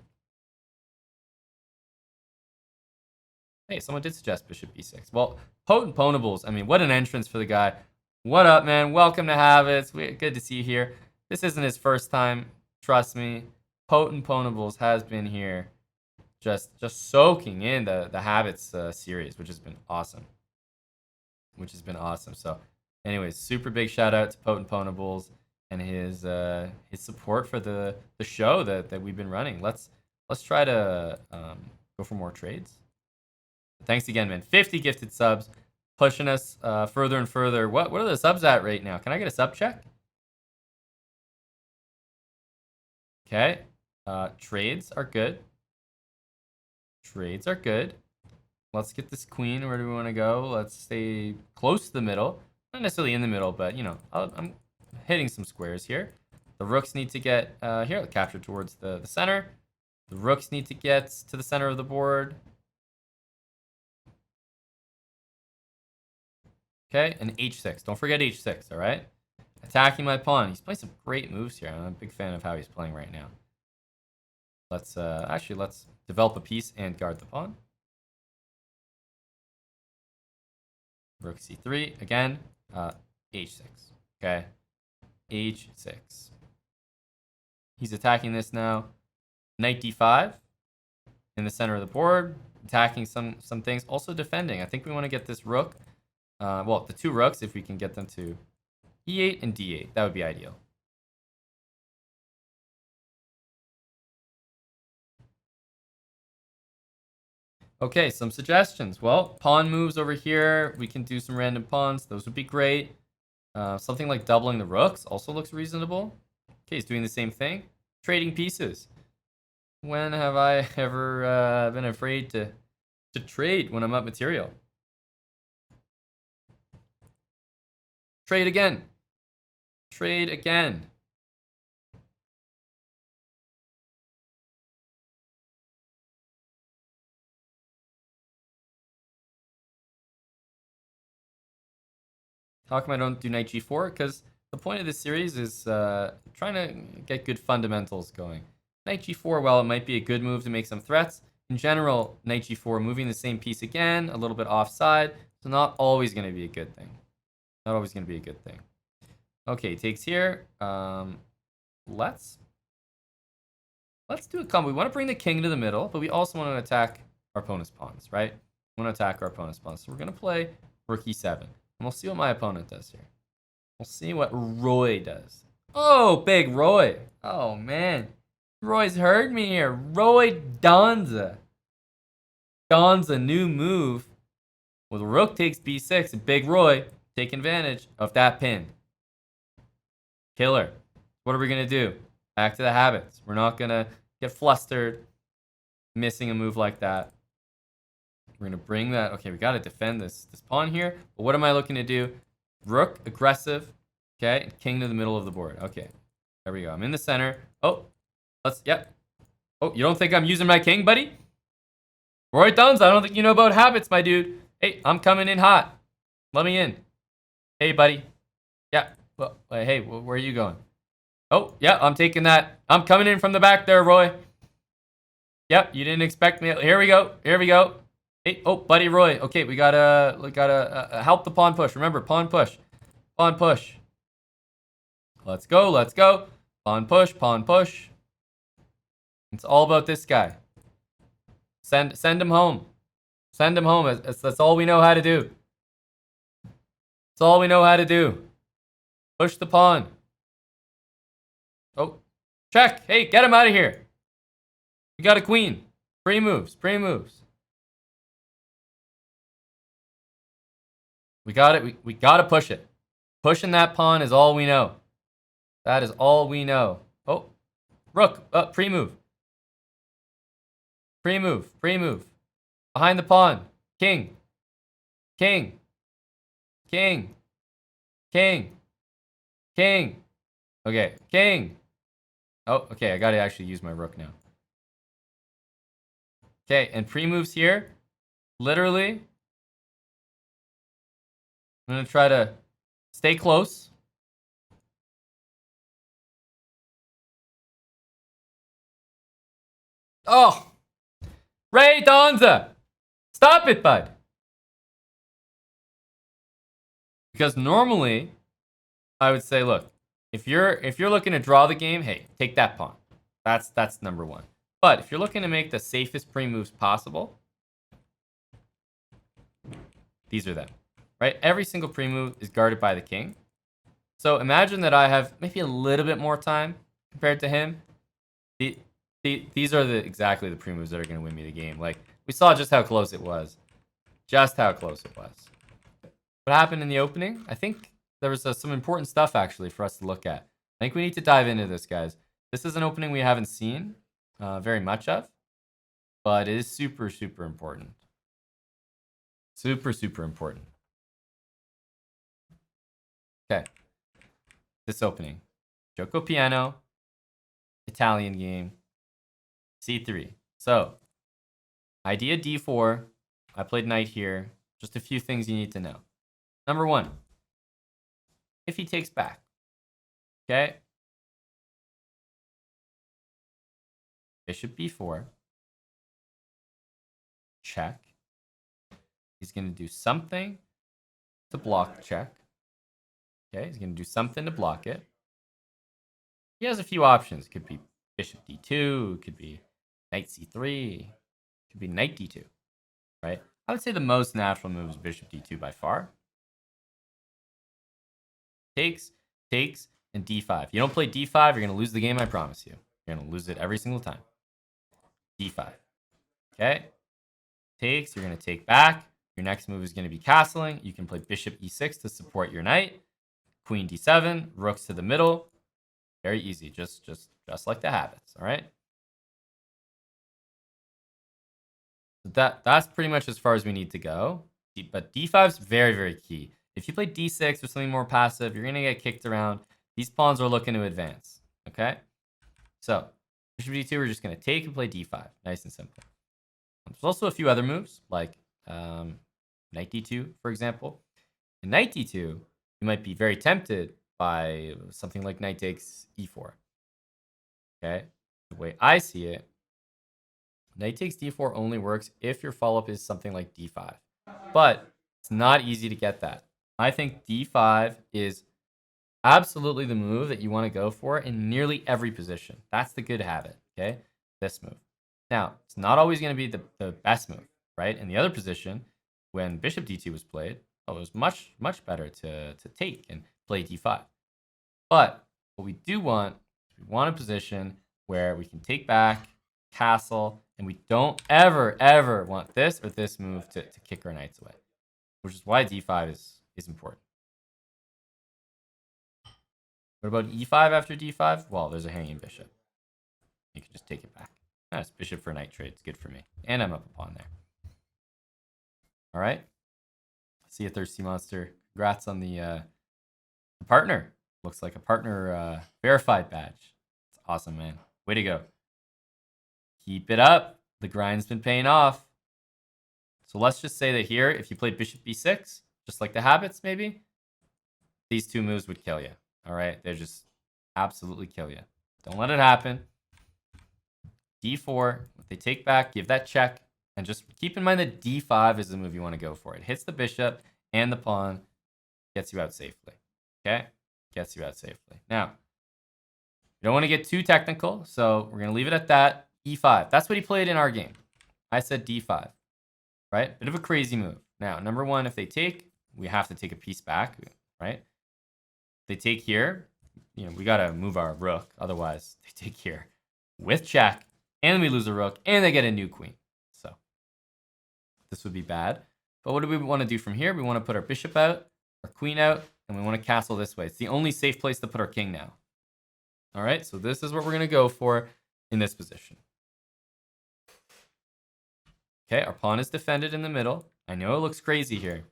Hey, someone did suggest bishop b6. Well, potent ponables. I mean, what an entrance for the guy. What up, man? Welcome to Habits. Good to see you here. This isn't his first time. Trust me. Potent ponables has been here. Just soaking in the Habits series, which has been awesome. which has been awesome. So, anyways, super big shout out to Potent Ponables and his support for the show that we've been running. Let's try to go for more trades. Thanks again, man. 50 gifted subs, pushing us further and further. What are the subs at right now? Can I get a sub check? Okay. Trades are good. Trades are good. Let's get this queen. Where do we want to go? Let's stay close to the middle. Not necessarily in the middle, but, you know, I'm hitting some squares here. The rooks need to get here, captured towards the center. The rooks need to get to the center of the board. Okay, and h6. Don't forget h6, all right? Attacking my pawn. He's playing some great moves here. I'm a big fan of how he's playing right now. Let's let's develop a piece and guard the pawn. Rook c3 again. H6. Okay, h6. He's attacking this now. Knight d5 in the center of the board, attacking some things, also defending. I think we want to get this rook. Well, the two rooks, if we can get them to e8 and d8, that would be ideal. Okay, some suggestions. Well, pawn moves over here. We can do some random pawns. Those would be great. Something like doubling the rooks also looks reasonable. Okay, he's doing the same thing. Trading pieces. When have I ever been afraid to trade when I'm up material? Trade again. Trade again. How come I don't do knight g4? Because the point of this series is trying to get good fundamentals going. Knight g4, well, it might be a good move to make some threats. In general, knight g4, moving the same piece again, a little bit offside. So not always going to be a good thing. Not always going to be a good thing. Okay, takes here. Let's do a combo. We want to bring the king to the middle, but we also want to attack our opponent's pawns, right? We want to attack our opponent's pawns. So we're going to play rook e7. And we'll see what my opponent does here. We'll see what Roy does. Oh, big Roy. Oh, man. Roy's heard me here. Roy Donza. Donza, new move. Well, the rook takes b6, and big Roy taking advantage of that pin. Killer. What are we going to do? Back to the habits. We're not going to get flustered missing a move like that. We're going to bring that. Okay, we got to defend this pawn here. But what am I looking to do? Rook, aggressive. Okay, king to the middle of the board. Okay, there we go. I'm in the center. Oh, yep. Oh, you don't think I'm using my king, buddy? Roy Duns, I don't think you know about habits, my dude. Hey, I'm coming in hot. Let me in. Hey, buddy. Yeah. Well, hey, where are you going? Oh, yeah, I'm taking that. I'm coming in from the back there, Roy. Yep, you didn't expect me. Here we go. Here we go. Hey, oh, buddy Roy. Okay, we gotta help the pawn push. Remember, pawn push. Pawn push. Let's go, let's go. Pawn push, pawn push. It's all about this guy. Send him home. Send him home. That's all we know how to do. That's all we know how to do. Push the pawn. Oh, check. Hey, get him out of here. We got a queen. Free moves, free moves. We got it. We got to push it. Pushing that pawn is all we know. That is all we know. Oh, rook. Pre-move. Pre-move. Pre-move. Behind the pawn. King. King. King. King. King. Okay. King. Oh, okay. I got to actually use my rook now. Okay. And pre-moves here. Literally. I'm going to try to stay close. Oh. Ray Donza. Stop it, bud. Because normally, I would say, look, if you're looking to draw the game, hey, take that pawn. That's number one. But if you're looking to make the safest pre-moves possible, these are them, right? Every single pre-move is guarded by the king. So imagine that I have maybe a little bit more time compared to him. These are exactly the pre-moves that are going to win me the game. Like, we saw just how close it was. Just how close it was. What happened in the opening? I think there was some important stuff, actually, for us to look at. I think we need to dive into this, guys. This is an opening we haven't seen very much of, but it is super, super important. Super, super important. Okay. This opening. Gioco Piano. Italian game. C3. So, idea D4. I played knight here. Just a few things you need to know. Number one, if he takes back. Okay. Bishop B4. Check. He's going to do something to block the check. Okay, he's going to do something to block it. He has a few options. It could be bishop d2. It could be knight c3. It could be knight d2. Right? I would say the most natural move is bishop d2 by far. Takes, and d5. You don't play d5, you're going to lose the game, I promise you. You're going to lose it every single time. d5. Okay? Takes, you're going to take back. Your next move is going to be castling. You can play bishop e6 to support your knight. Queen d7, rooks to the middle. Very easy, just like the habits, all right? That's pretty much as far as we need to go. But d5 is very, very key. If you play d6 or something more passive, you're going to get kicked around. These pawns are looking to advance, okay? So, bishop d2, we're just going to take and play d5. Nice and simple. There's also a few other moves, like knight d2, for example. In knight d2, you might be very tempted by something like knight takes e4. Okay? The way I see it, knight takes d4 only works if your follow-up is something like d5. But it's not easy to get that. I think d5 is absolutely the move that you want to go for in nearly every position. That's the good habit, okay? This move. Now, it's not always going to be the best move, right? In the other position, when bishop d2 was played, it was much, much better to take and play d5. But what we do want, we want a position where we can take back, castle, and we don't ever, ever want this or this move to kick our knights away, which is why d5 is important. What about e5 after d5? Well, there's a hanging bishop. You can just take it back. That's bishop for knight trade. It's good for me. And I'm up a pawn there. All right. See you, Thirsty Monster. Congrats on the partner. Looks like a partner verified badge. It's awesome, man. Way to go. Keep it up. The grind's been paying off. So let's just say that here, if you played bishop b6, just like the habits maybe, these two moves would kill you. All right. They just absolutely kill you. Don't let it happen. d4, if they take back, give that check, and just keep in mind that d5 is the move you want to go for. It hits the bishop and the pawn, gets you out safely. Okay? Gets you out safely. Now, you don't want to get too technical, so we're going to leave it at that. e5. That's what he played in our game. I said d5. Right? Bit of a crazy move. Now, number one, if they take, we have to take a piece back, right? If they take here, we got to move our rook. Otherwise, they take here with check, and we lose a rook, and they get a new queen. So this would be bad. But what do we want to do from here? We want to put our bishop out, our queen out, and we want to castle this way. It's the only safe place to put our king now. All right, so this is what we're going to go for in this position. Okay, our pawn is defended in the middle. I know it looks crazy here.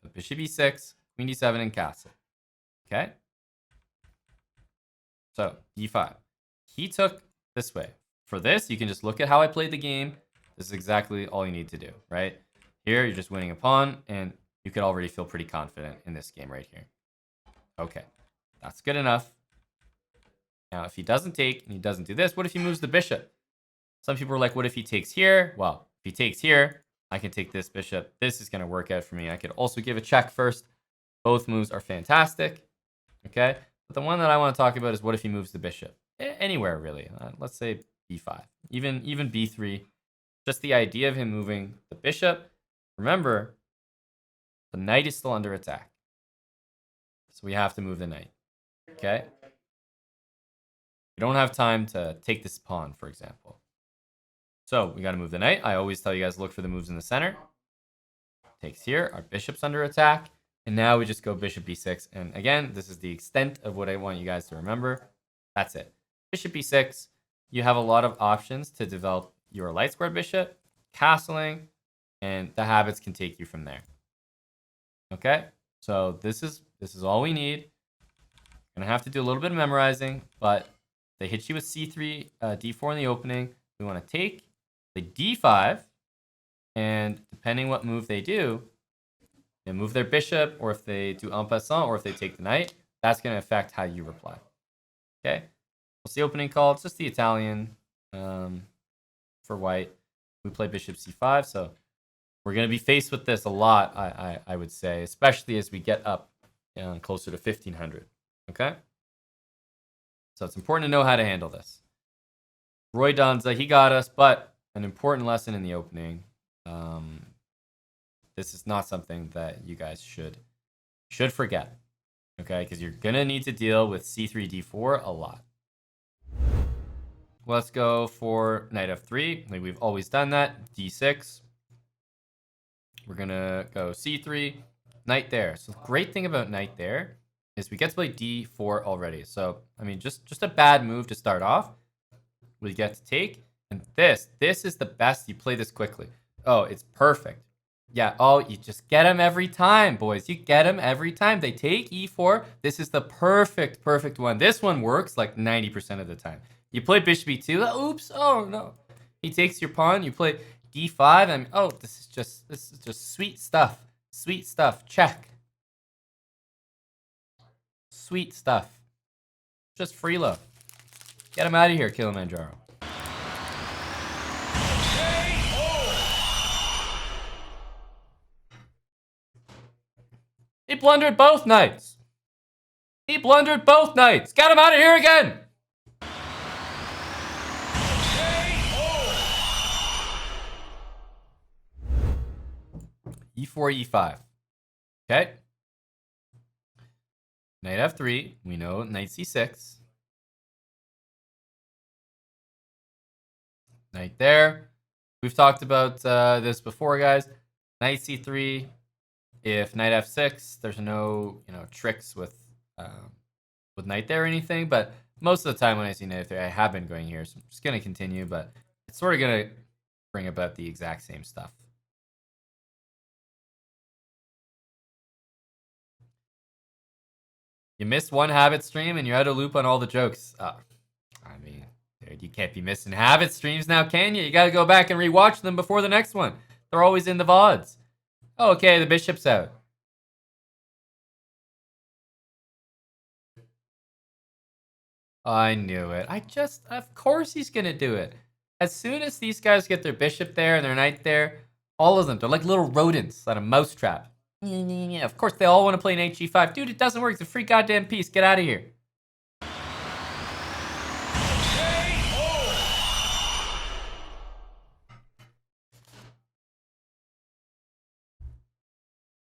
But bishop e6, queen d7, and castle. Okay? So, d5. He took this way. For this, you can just look at how I played the game. This is exactly all you need to do, right? Here, you're just winning a pawn, and you could already feel pretty confident in this game right here. Okay, that's good enough. Now, if he doesn't take, and he doesn't do this, what if he moves the bishop? Some people are like, what if he takes here? Well, if he takes here, I can take this bishop. This is going to work out for me. I could also give a check first. Both moves are fantastic, okay? But the one that I want to talk about is what if he moves the bishop? Anywhere, really. Let's say b5, even b3. Just the idea of him moving the bishop. Remember, The knight is still under attack. So we have to move the knight. Okay? We don't have time to take this pawn, for example. So we got to move the knight. I always tell you guys, look for the moves in the center. Takes here. Our bishop's under attack. And now we just go bishop b6. And again, this is the extent of what I want you guys to remember. That's it. Bishop b6. You have a lot of options to develop your light square bishop, castling, and the habits can take you from there. Okay? So this is all we need. Gonna have to do a little bit of memorizing, but they hit you with c3, d4 in the opening. We want to take the d5, and depending what move they do, they move their bishop, or if they do en passant, or if they take the knight, that's going to affect how you reply. Okay? What's the opening call? It's just the Italian for white. We play bishop c5, so we're going to be faced with this a lot, I would say, especially as we get up closer to 1500. Okay? So it's important to know how to handle this. Roy Donza, he got us, but an important lesson in the opening. This is not something that you guys should forget, okay? Because you're going to need to deal with c3, d4 a lot. Let's go for knight f3. Like we've always done that. d6. We're going to go c3, knight there. So the great thing about knight there is we get to play d4 already. So, I mean, just a bad move to start off. We get to take. And this is the best. You play this quickly. Oh, it's perfect. Yeah, oh, you just get them every time, boys. You get them every time. They take e4. This is the perfect one. This one works like 90% of the time. You play bishop e2. Oops, oh no. He takes your pawn. You play d5. And oh, this is just sweet stuff. Sweet stuff. Check. Sweet stuff. Just free love. Get him out of here, Kilimanjaro. He blundered both knights. He blundered both knights. Get him out of here again. e4, e5. Okay. Knight f3. We know knight c6. Knight there. We've talked about this before, guys. Knight c3. If knight f6, there's no tricks with knight there or anything. But most of the time when I see knight f3, I have been going here, so I'm just gonna continue. But it's sort of gonna bring about the exact same stuff. You missed one habit stream and you're out of loop on all the jokes. I mean, dude, you can't be missing habit streams now, can you? You got to go back and rewatch them before the next one. They're always in the VODs. Oh, okay, the bishop's out. I knew it. Of course he's going to do it. As soon as these guys get their bishop there and their knight there, all of them, they're like little rodents on a mousetrap. Yeah, of course they all want to play an h5. Dude, it doesn't work. It's a free goddamn piece. Get out of here.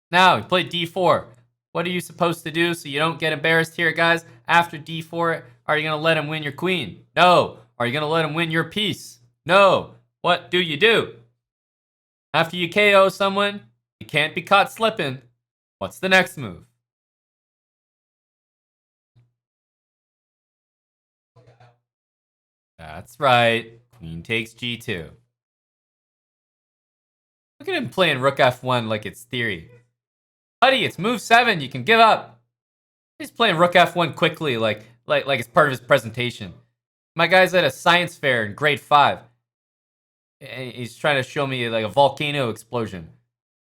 Now, you play d4. What are you supposed to do so you don't get embarrassed here, guys? After d4, are you going to let him win your queen? No. Are you going to let him win your piece? No. What do you do? After you KO someone, you can't be caught slipping. What's the next move? That's right. Queen takes g2. Look at him playing rook f1 like it's theory. Buddy, it's move 7. You can give up. He's playing rook f1 quickly like it's part of his presentation. My guy's at a science fair in grade 5. And he's trying to show me like a volcano explosion.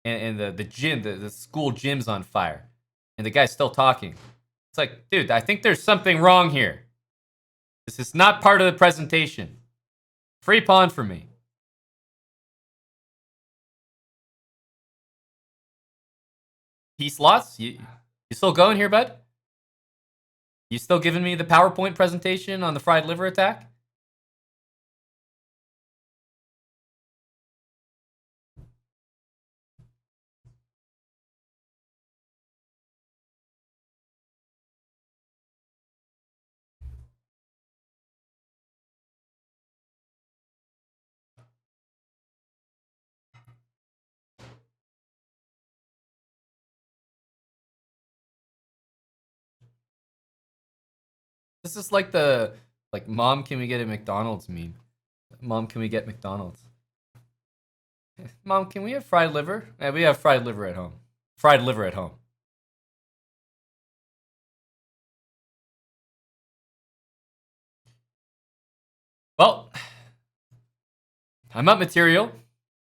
And the gym, the school gym's on fire. And the guy's still talking. It's like, dude, I think there's something wrong here. This is not part of the presentation. Free pawn for me. Peace lots? You still going here, bud? You still giving me the PowerPoint presentation on the fried liver attack? This is like the mom, can we get a McDonald's meme? Mom, can we get McDonald's? Mom, can we have fried liver? Yeah, we have fried liver at home. Fried liver at home. Well, I'm up material.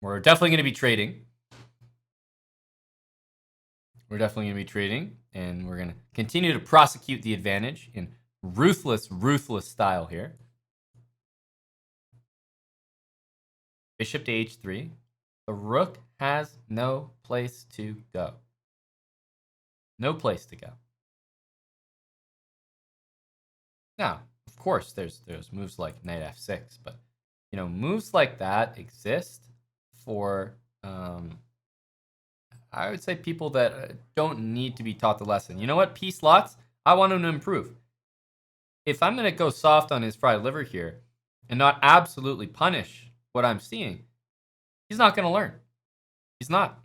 We're definitely going to be trading. We're definitely going to be trading, and we're going to continue to prosecute the advantage in ruthless, ruthless style here. Bishop to h3. The rook has no place to go. No place to go. Now, of course, there's moves like knight f6, but moves like that exist for I would say people that don't need to be taught the lesson. You know what? P slots, I want him to improve. If I'm going to go soft on his fried liver here and not absolutely punish what I'm seeing, he's not going to learn. He's not.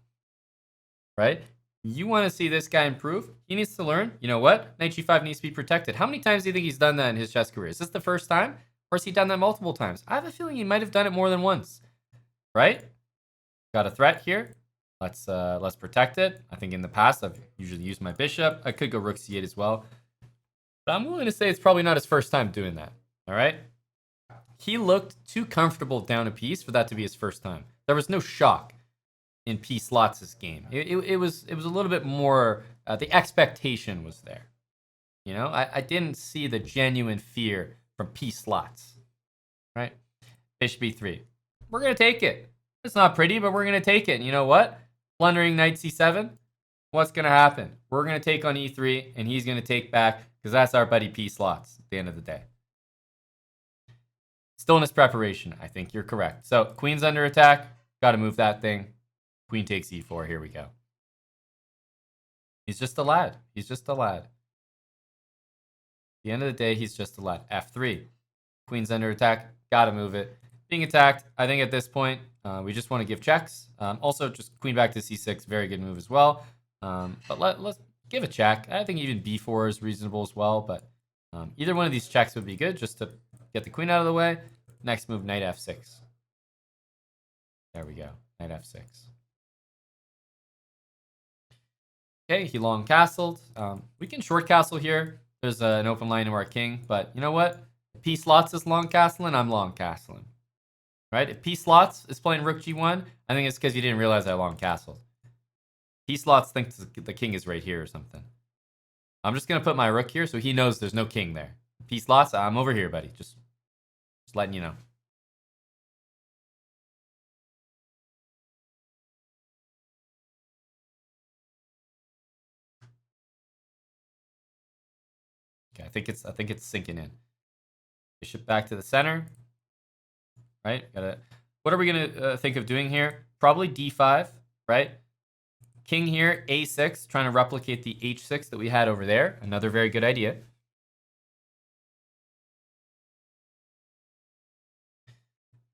Right? You want to see this guy improve? He needs to learn. You know what? Knight g5 needs to be protected. How many times do you think he's done that in his chess career? Is this the first time? Or has he done that multiple times? I have a feeling he might have done it more than once. Right? Got a threat here. Let's protect it. I think in the past I've usually used my bishop. I could go rook c8 as well. But I'm willing to say it's probably not his first time doing that. All right? He looked too comfortable down a piece for that to be his first time. There was no shock in P slots' game. It was a little bit more, the expectation was there. I didn't see the genuine fear from P slots. Right? Bishop b3. We're going to take it. It's not pretty, but we're going to take it. And you know what? Blundering knight c7. What's going to happen? We're going to take on e3, and he's going to take back, because that's our buddy P slots at the end of the day. Stillness preparation. I think you're correct. So queen's under attack. Got to move that thing. Queen takes e4. Here we go. He's just a lad. He's just a lad. At the end of the day, he's just a lad. F3. Queen's under attack. Got to move it. Being attacked, I think at this point, we just want to give checks. Also, just queen back to c6. Very good move as well. But let's give a check. I think even b4 is reasonable as well. But either one of these checks would be good just to get the queen out of the way. Next move, knight f6. There we go. Knight f6. Okay, he long castled. We can short castle here. There's an open line to our king. But you know what? If P slots is long castling, I'm long castling. Right? If P slots is playing rook g1, I think it's because you didn't realize I long castled. P slots thinks the king is right here or something. I'm just going to put my rook here so he knows there's no king there. P slots, I'm over here, buddy. Just letting you know. Okay, I think it's sinking in. Bishop back to the center. Right? What are we gonna think of doing here? Probably d5, right? King here, a6, trying to replicate the h6 that we had over there. Another very good idea.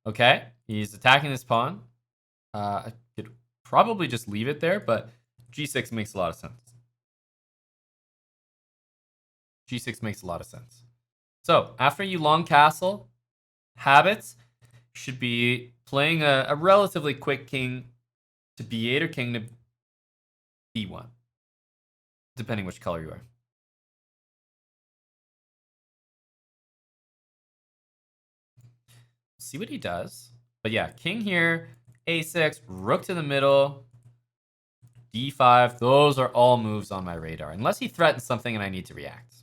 Okay, he's attacking this pawn. I could probably just leave it there, but g6 makes a lot of sense. G6 makes a lot of sense. So after you long castle, habits should be playing a relatively quick king to b8 or king to b1, depending which color you are. See what he does. But yeah, king here, a6, rook to the middle, d5. Those are all moves on my radar, unless he threatens something and I need to react.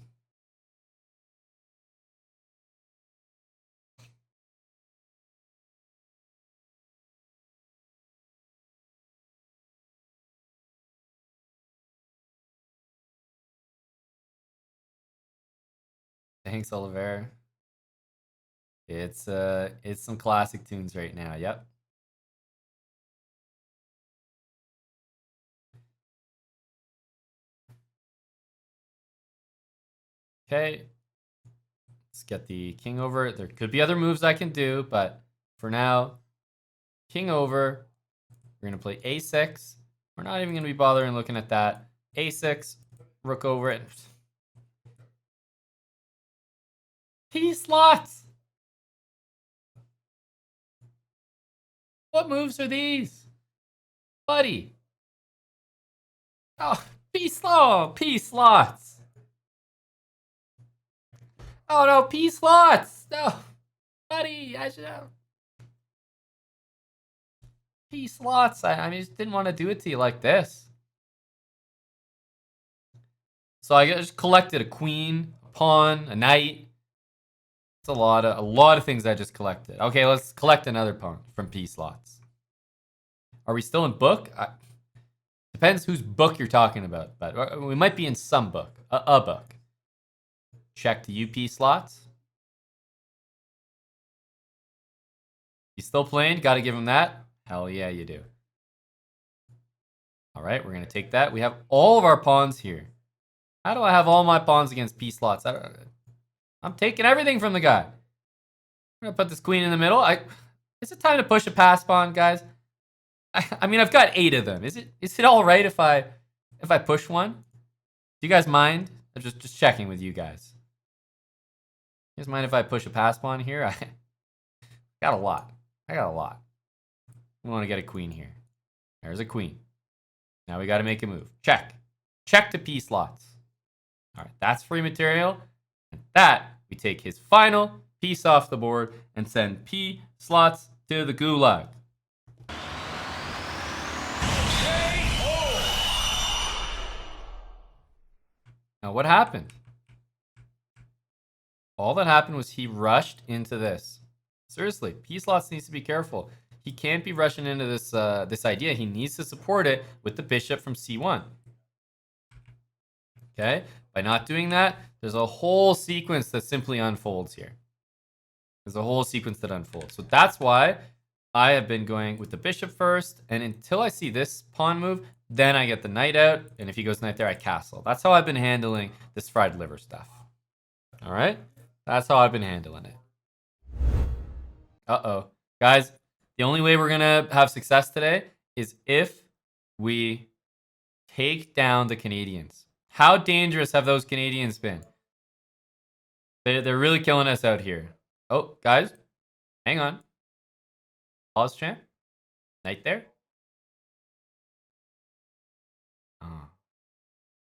Thanks, Oliver. It's some classic tunes right now. Yep. Okay. Let's get the king over. There could be other moves I can do, but for now, king over. We're going to play a6. We're not even going to be bothering looking at that. a6, rook over it. P slots. What moves are these? Buddy. Oh, P slots. Oh no, P slots. No. Buddy, I should have. P slots. I mean, just didn't want to do it to you like this. So I just collected a queen, a pawn, a knight. It's a lot of things I just collected. Okay, let's collect another pawn from P slots. Are we still in book? Depends whose book you're talking about, but we might be in some book, a book. Check to UP slots. He's still playing. Got to give him that. Hell yeah, you do. All right, we're going to take that. We have all of our pawns here. How do I have all my pawns against P slots? I'm taking everything from the guy. I'm going to put this queen in the middle. Is it time to push a pass pawn, guys? I mean, I've got 8 of them. Is it all right if I push one? Do you guys mind? I'm just checking with you guys. You guys mind if I push a pass pawn here? I got a lot. We want to get a queen here. There's a queen. Now we got to make a move. Check to P slots. All right, that's free material. And that, we take his final piece off the board and send P slots to the gulag. Now, what happened? All that happened was he rushed into this. Seriously, P slots needs to be careful. He can't be rushing into this this idea. He needs to support it with the bishop from C1. Okay? By not doing that, there's a whole sequence that simply unfolds here. There's a whole sequence that unfolds. So that's why I have been going with the bishop first, and until I see this pawn move, then I get the knight out, and if he goes knight there, I castle. That's how I've been handling this fried liver stuff. All right? That's how I've been handling it. Uh-oh. Guys, the only way we're going to have success today is if we take down the Canadians. How dangerous have those Canadians been? They're really killing us out here. Oh, guys, hang on. Pause, champ. Knight there. Oh.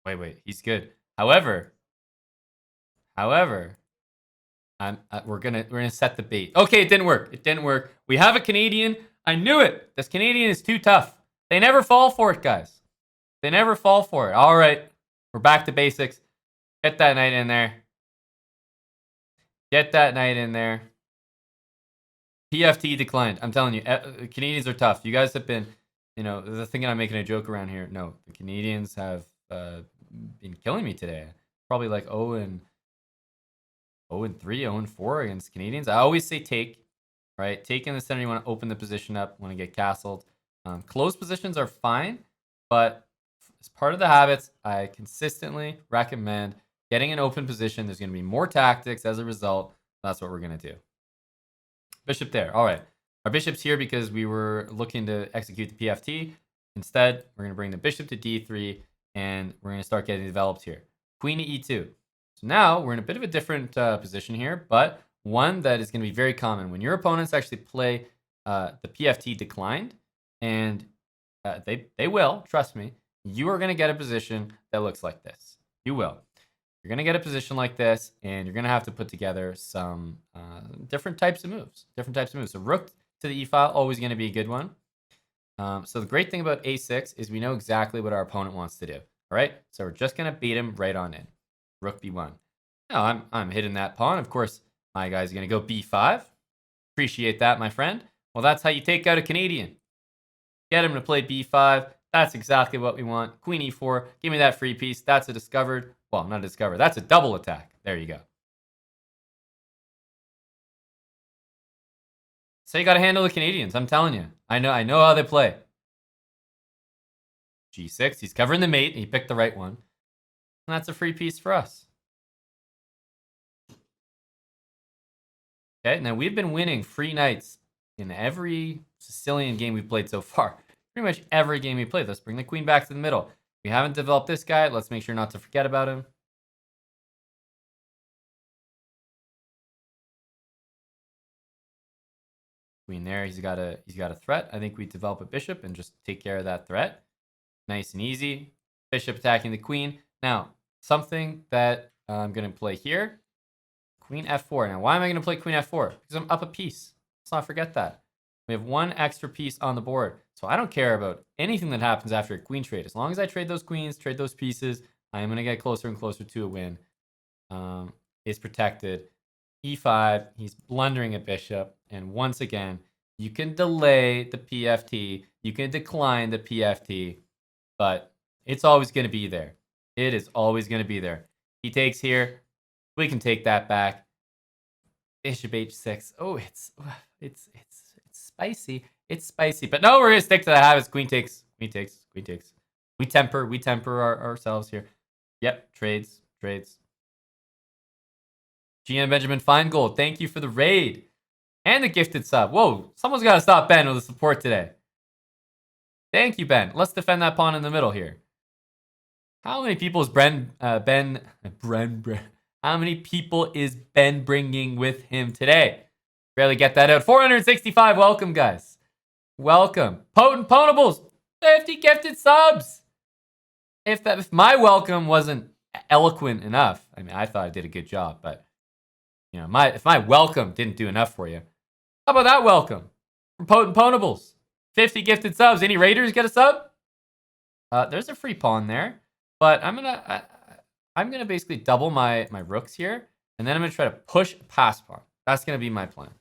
Wait. He's good. However, we're gonna set the bait. Okay, it didn't work. We have a Canadian. I knew it. This Canadian is too tough. They never fall for it, guys. They never fall for it. All right, we're back to basics. Get that knight in there. PFT declined. I'm telling you, Canadians are tough. You guys have been, they're thinking I'm making a joke around here. No, the Canadians have been killing me today. Probably like 0-3, 0-4 against Canadians. I always say take, right? Take in the center. You want to open the position up. Want to get castled. Closed positions are fine, but as part of the habits, I consistently recommend getting an open position. There's going to be more tactics as a result. That's what we're going to do. Bishop there. All right. Our bishop's here because we were looking to execute the PFT. Instead, we're going to bring the bishop to D3, and we're going to start getting developed here. Queen to E2. So now we're in a bit of a different position here, but one that is going to be very common. When your opponents actually play the PFT declined, and they will, trust me, you are going to get a position that looks like this. You will. You're going to get a position like this, and you're going to have to put together some different types of moves. So rook to the e-file, always going to be a good one. So the great thing about a6 is we know exactly what our opponent wants to do. All right, so we're just going to beat him right on in. Rook b1. Now I'm hitting that pawn. Of course, my guy's going to go b5. Appreciate that, my friend. Well, that's how you take out a Canadian. Get him to play b5. That's exactly what we want. Queen e4. Give me that free piece. That's a discovered. Well, not a discovered. That's a double attack. There you go. So you got to handle the Canadians. I'm telling you. I know how they play. G6. He's covering the mate. He picked the right one. And that's a free piece for us. Okay, now we've been winning free knights in every Sicilian game we've played so far. Pretty much every game we played. Let's bring the queen back to the middle. We haven't developed this guy. Let's make sure not to forget about him. Queen there. He's got a threat. I think we develop a bishop and just take care of that threat. Nice and easy. Bishop attacking the queen. Now, something that I'm going to play here. Queen f4. Now, why am I going to play queen f4? Because I'm up a piece. Let's not forget that. We have one extra piece on the board. So I don't care about anything that happens after a queen trade. As long as I trade those queens, trade those pieces, I am going to get closer and closer to a win. Is protected. E5. He's blundering a bishop. And once again, you can delay the PFT. You can decline the PFT. But it's always going to be there. It is always going to be there. He takes here. We can take that back. Bishop h6. Oh, it's spicy. It's spicy. But no, we're going to stick to the habits. Queen takes. Queen takes. Queen takes. We temper ourselves here. Yep. Trades. GM Benjamin Feingold, thank you for the raid. And the gifted sub. Whoa, someone's got to stop Ben with the support today. Thank you, Ben. Let's defend that pawn in the middle here. How many people is how many people is Ben bringing with him today? Barely get that out. 465. Welcome, guys. Welcome. Potent Ponables. 50 gifted subs. If my welcome wasn't eloquent enough, I mean, I thought I did a good job, but you know, if my welcome didn't do enough for you, how about that welcome from Potent Ponables? 50 gifted subs. Any raiders get a sub? There's a free pawn there, but I'm gonna basically double my rooks here, and then I'm gonna try to push a pass pawn. That's gonna be my plan.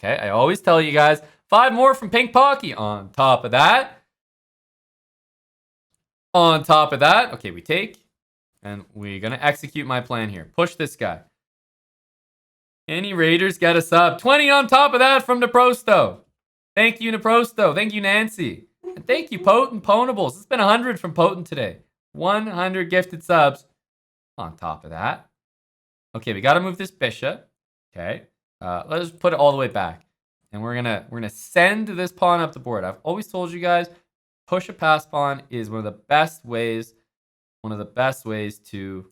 Okay, I always tell you guys, 5 more from Pink Pocky. On top of that, okay, we take, and we're gonna execute my plan here. Push this guy. Any raiders get a sub? 20 on top of that from Naprosto. Thank you, Naprosto. Thank you, Nancy. And thank you, Potent Ponables. It's been 100 from Potent today. 100 gifted subs on top of that. Okay, we got to move this bishop. Okay, let's put it all the way back. And we're gonna send this pawn up the board. I've always told you guys, push a pass pawn is one of the best ways to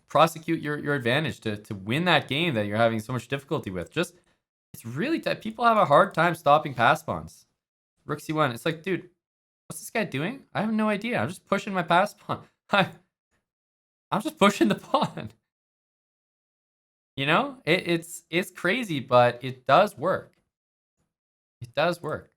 prosecute your advantage, to win that game that you're having so much difficulty with. It's really tough. People have a hard time stopping pass pawns. Rook c1. It's like, dude, what's this guy doing? I have no idea. I'm just pushing my pass pawn. I'm just pushing the pawn. You know, it's crazy, but it does work. It does work.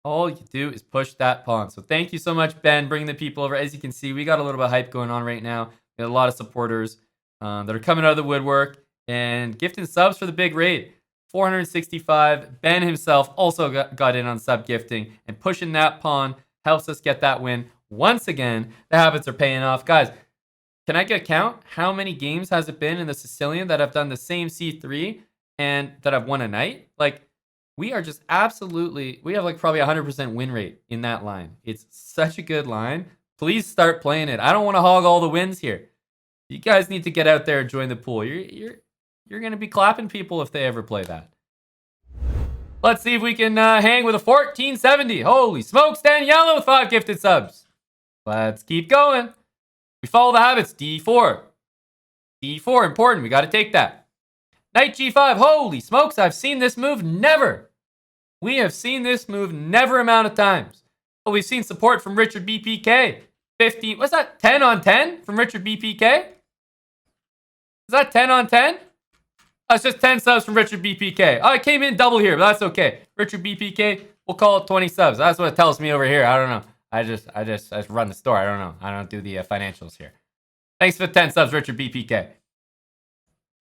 All you do is push that pawn. So thank you so much, Ben, bringing the people over. As you can see, we got a little bit of hype going on right now. We got a lot of supporters that are coming out of the woodwork and gifting subs for the big raid. 465. Ben himself also got in on sub gifting, and pushing that pawn helps us get that win. Once again, the habits are paying off. Guys, can I get a count? How many games has it been in the Sicilian that I've done the same C3 and that I've won a night? Like, we are just absolutely, we have like probably 100% win rate in that line. It's such a good line. Please start playing it. I don't want to hog all the wins here. You guys need to get out there and join the pool. You're going to be clapping people if they ever play that. Let's see if we can hang with a 1470. Holy smokes, Daniela with 5 gifted subs. Let's keep going. We follow the habits. D4. D4, important. We got to take that. Knight G5. Holy smokes, I've seen this move never. We have seen this move never amount of times. Oh, we've seen support from Richard BPK. 15. What's that? 10 on 10 from Richard BPK? Is that 10 on 10? That's just 10 subs from Richard BPK. Oh, I came in double here, but that's okay. Richard BPK, we'll call it 20 subs. That's what it tells me over here. I don't know. I just run the store. I don't know. I don't do the financials here. Thanks for the 10 subs, Richard BPK.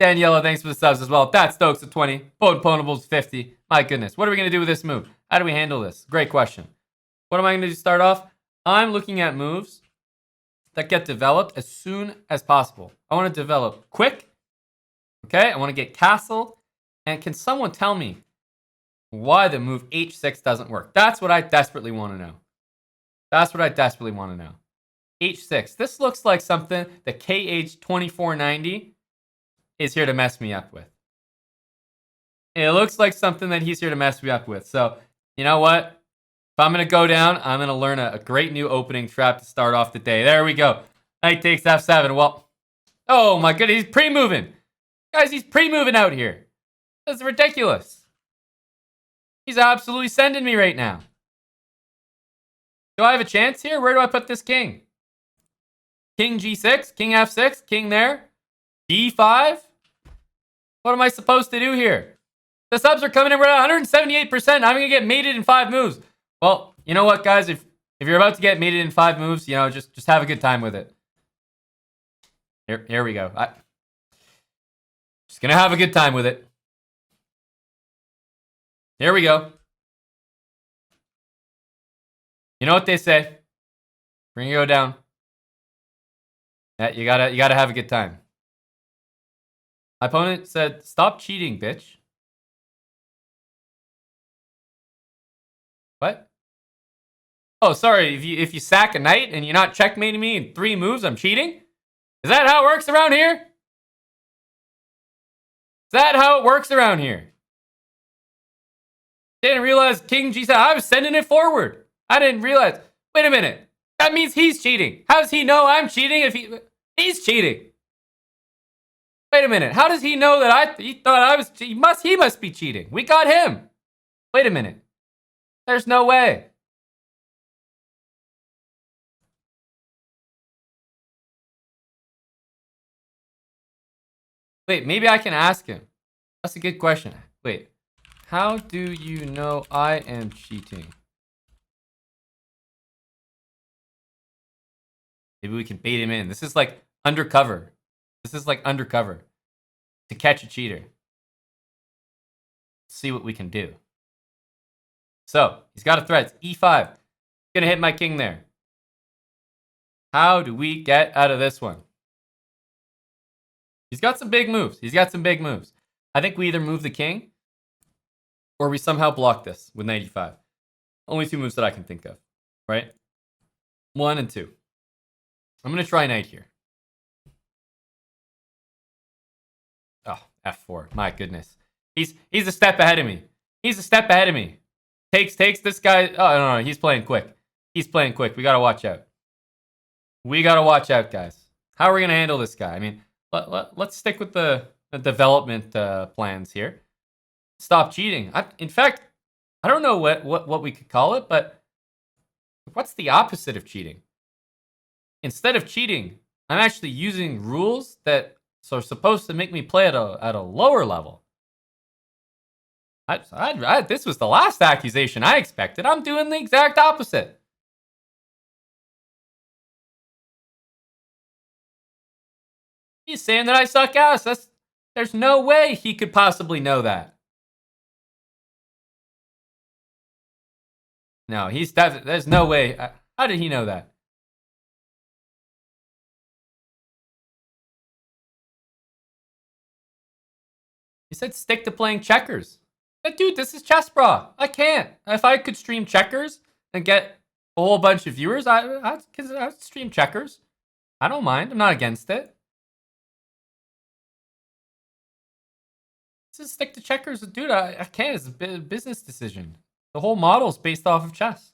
Daniela, thanks for the subs as well. That Stokes at 20. Ponables 50. My goodness. What are we going to do with this move? How do we handle this? Great question. What am I going to do to start off? I'm looking at moves that get developed as soon as possible. I want to develop quick. Okay, I want to get castle. And can someone tell me why the move h6 doesn't work? That's what I desperately want to know. That's what I desperately want to know. h6. This looks like something that KH2490 is here to mess me up with. It looks like something that he's here to mess me up with. So, you know what? If I'm going to go down, I'm going to learn a great new opening trap to start off the day. There we go. Knight takes f7. Well, oh my goodness, he's pre-moving. Guys, he's pre-moving out here. That's ridiculous. He's absolutely sending me right now. Do I have a chance here? Where do I put this king? King G6, King F6, King there. D5? What am I supposed to do here? The subs are coming in. We're at 178%. I'm going to get mated in 5 moves. Well, you know what, guys? If you're about to get mated in 5 moves, you know, just have a good time with it. Here we go. Just going to have a good time with it. Here we go. You know what they say. Bring you go down. Yeah, you gotta have a good time. My opponent said, "Stop cheating, bitch." What? Oh, sorry. If you sack a knight and you're not checkmating me in 3 moves, I'm cheating? Is that how it works around here? Is that how it works around here? Didn't realize King G7. I was sending it forward. I didn't realize. Wait a minute. That means he's cheating. How does he know I'm cheating if he's cheating? Wait a minute. How does he know that he thought I was? He must be cheating. We got him. Wait a minute. There's no way. Wait, maybe I can ask him. That's a good question. Wait. How do you know I am cheating? Maybe we can bait him in. This is like undercover. This is like undercover. To catch a cheater. See what we can do. So, he's got a threat. It's E5. Gonna hit my king there. How do we get out of this one? He's got some big moves. I think we either move the king or we somehow block this with knight e5. Only 2 moves that I can think of, right? 1 and 2. I'm going to try knight here. Oh, f4. My goodness. He's a step ahead of me. Takes this guy. Oh, no. He's playing quick. We got to watch out. Guys. How are we going to handle this guy? I mean, let's stick with the development plans here. Stop cheating. In fact, I don't know what we could call it, but what's the opposite of cheating? Instead of cheating, I'm actually using rules that are supposed to make me play at a lower level. This was the last accusation I expected. I'm doing the exact opposite. He's saying that I suck ass. There's no way he could possibly know that. No, there's no way. How did he know that? He said stick to playing checkers. But dude, this is chessbrah. I can't. If I could stream checkers and get a whole bunch of viewers, I'd stream checkers. I don't mind. I'm not against it. This is stick to checkers. Dude, I can't. It's a business decision. The whole model is based off of chess.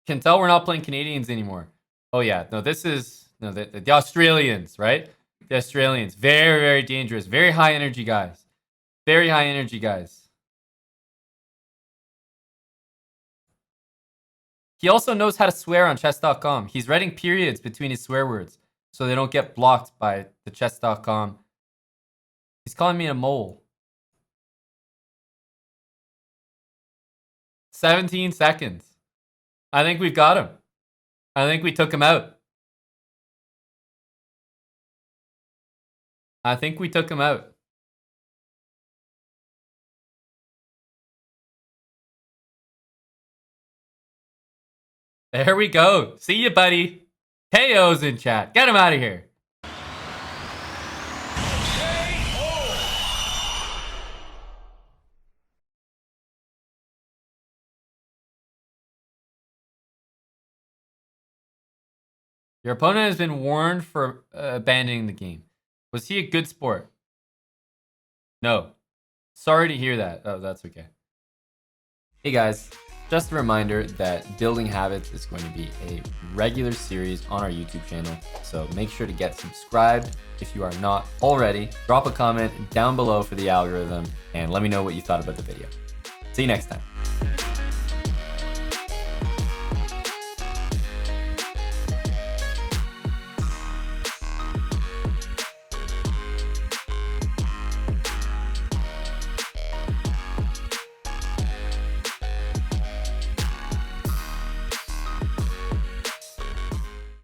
Can tell we're not playing Canadians anymore. Oh yeah, no, this is the Australians, right? The Australians, very, very dangerous, very high energy guys. He also knows how to swear on chess.com. He's writing periods between his swear words so they don't get blocked by the chess.com. He's calling me a mole. 17 seconds. I think we've got him. I think we took him out. There we go. See you, buddy. KO's in chat. Get him out of here. Your opponent has been warned for abandoning the game. Was he a good sport? No. Sorry to hear that. Oh, that's okay. Hey guys. Just a reminder that building habits is going to be a regular series on our YouTube channel. So make sure to get subscribed if you are not already. Drop a comment down below for the algorithm and let me know what you thought about the video. See you next time.